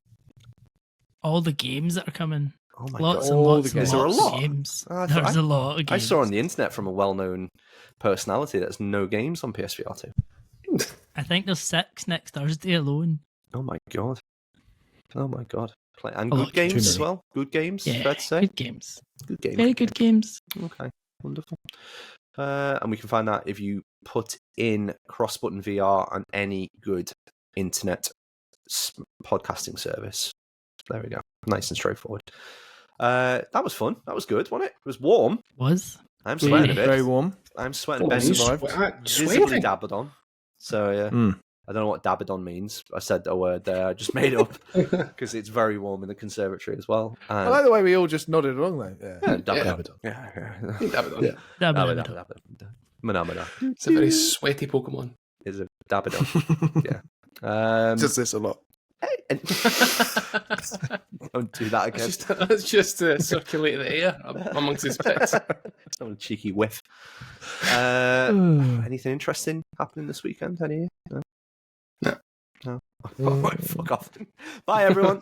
All the games that are coming. Oh my Lots god. and lots and Is there a lots lot? of games. I There's a lot of games. I saw on the internet from a well-known personality that's no games on PSVR 2. I think there's 6 next Thursday alone. Oh my god. And A good lot. games Too as many. well. Good games, Yeah, fair to say. good games. Good games. Very good games. Okay, wonderful. And we can find that if you put in Crossbutton VR on any good internet podcasting service. There we go. Nice and straightforward. That was fun. That was good, wasn't it? It was warm. Was? I'm sweating a bit. Very warm. I'm sweating. Oh, Ben you survived. visibly sweating. Dabadon. So yeah. Mm. I don't know what Dabadon means. I said a word there. I just made up because it's very warm in the conservatory as well. I like the way we all just nodded along, though. Yeah. Dabadon. Yeah. Yeah. Dabadon. Dabba. Manamana It's a very sweaty Pokemon. is a Dabadon. Yeah. Does this a lot. Don't do that again. It's just to circulate the air amongst his pits. I'm a cheeky whiff. Anything interesting happening this weekend? Any? No. No. No. Oh, fuck off. Bye, everyone.